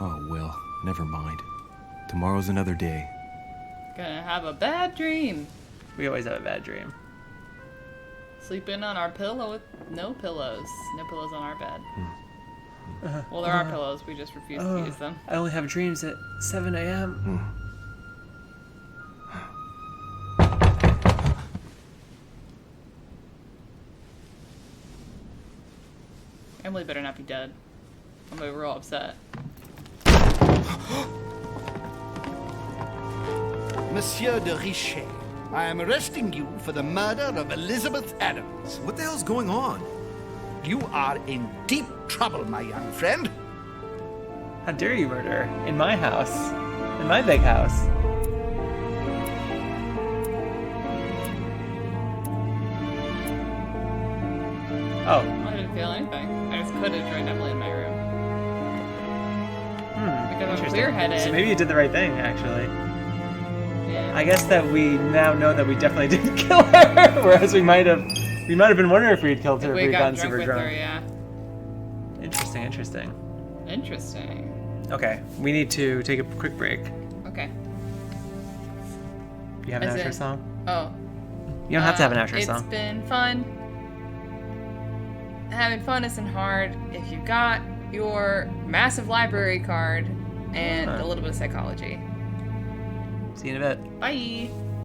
Oh, well, never mind. Tomorrow's another day. Gonna have a bad dream. We always have a bad dream. Sleeping on our pillow with no pillows. No pillows on our bed. Well, there are pillows. We just refuse to use them. I only have dreams at 7 a.m. Emily better not be dead. I'm gonna be real upset. Monsieur de Richet, I am arresting you for the murder of Elizabeth Adams. What the hell's going on? You are in deep trouble, my young friend. How dare you murder in my house? In my big house? Oh. I didn't feel anything. I just could have joined Emily in my room. Because I'm Interesting. clear-headed. So maybe you did the right thing, actually. Yeah. I guess that we now know that we definitely didn't kill her, whereas we might have been wondering if we had killed her if we we had got gotten drunk super with drunk. her, yeah. Interesting. Interesting. Okay, we need to take a quick break. Okay. You have an As outro in- song? Oh. You don't have to have an outro It's song. been fun. Having fun isn't hard if you got your massive library card and a little bit of psychology. See you in a bit. Bye.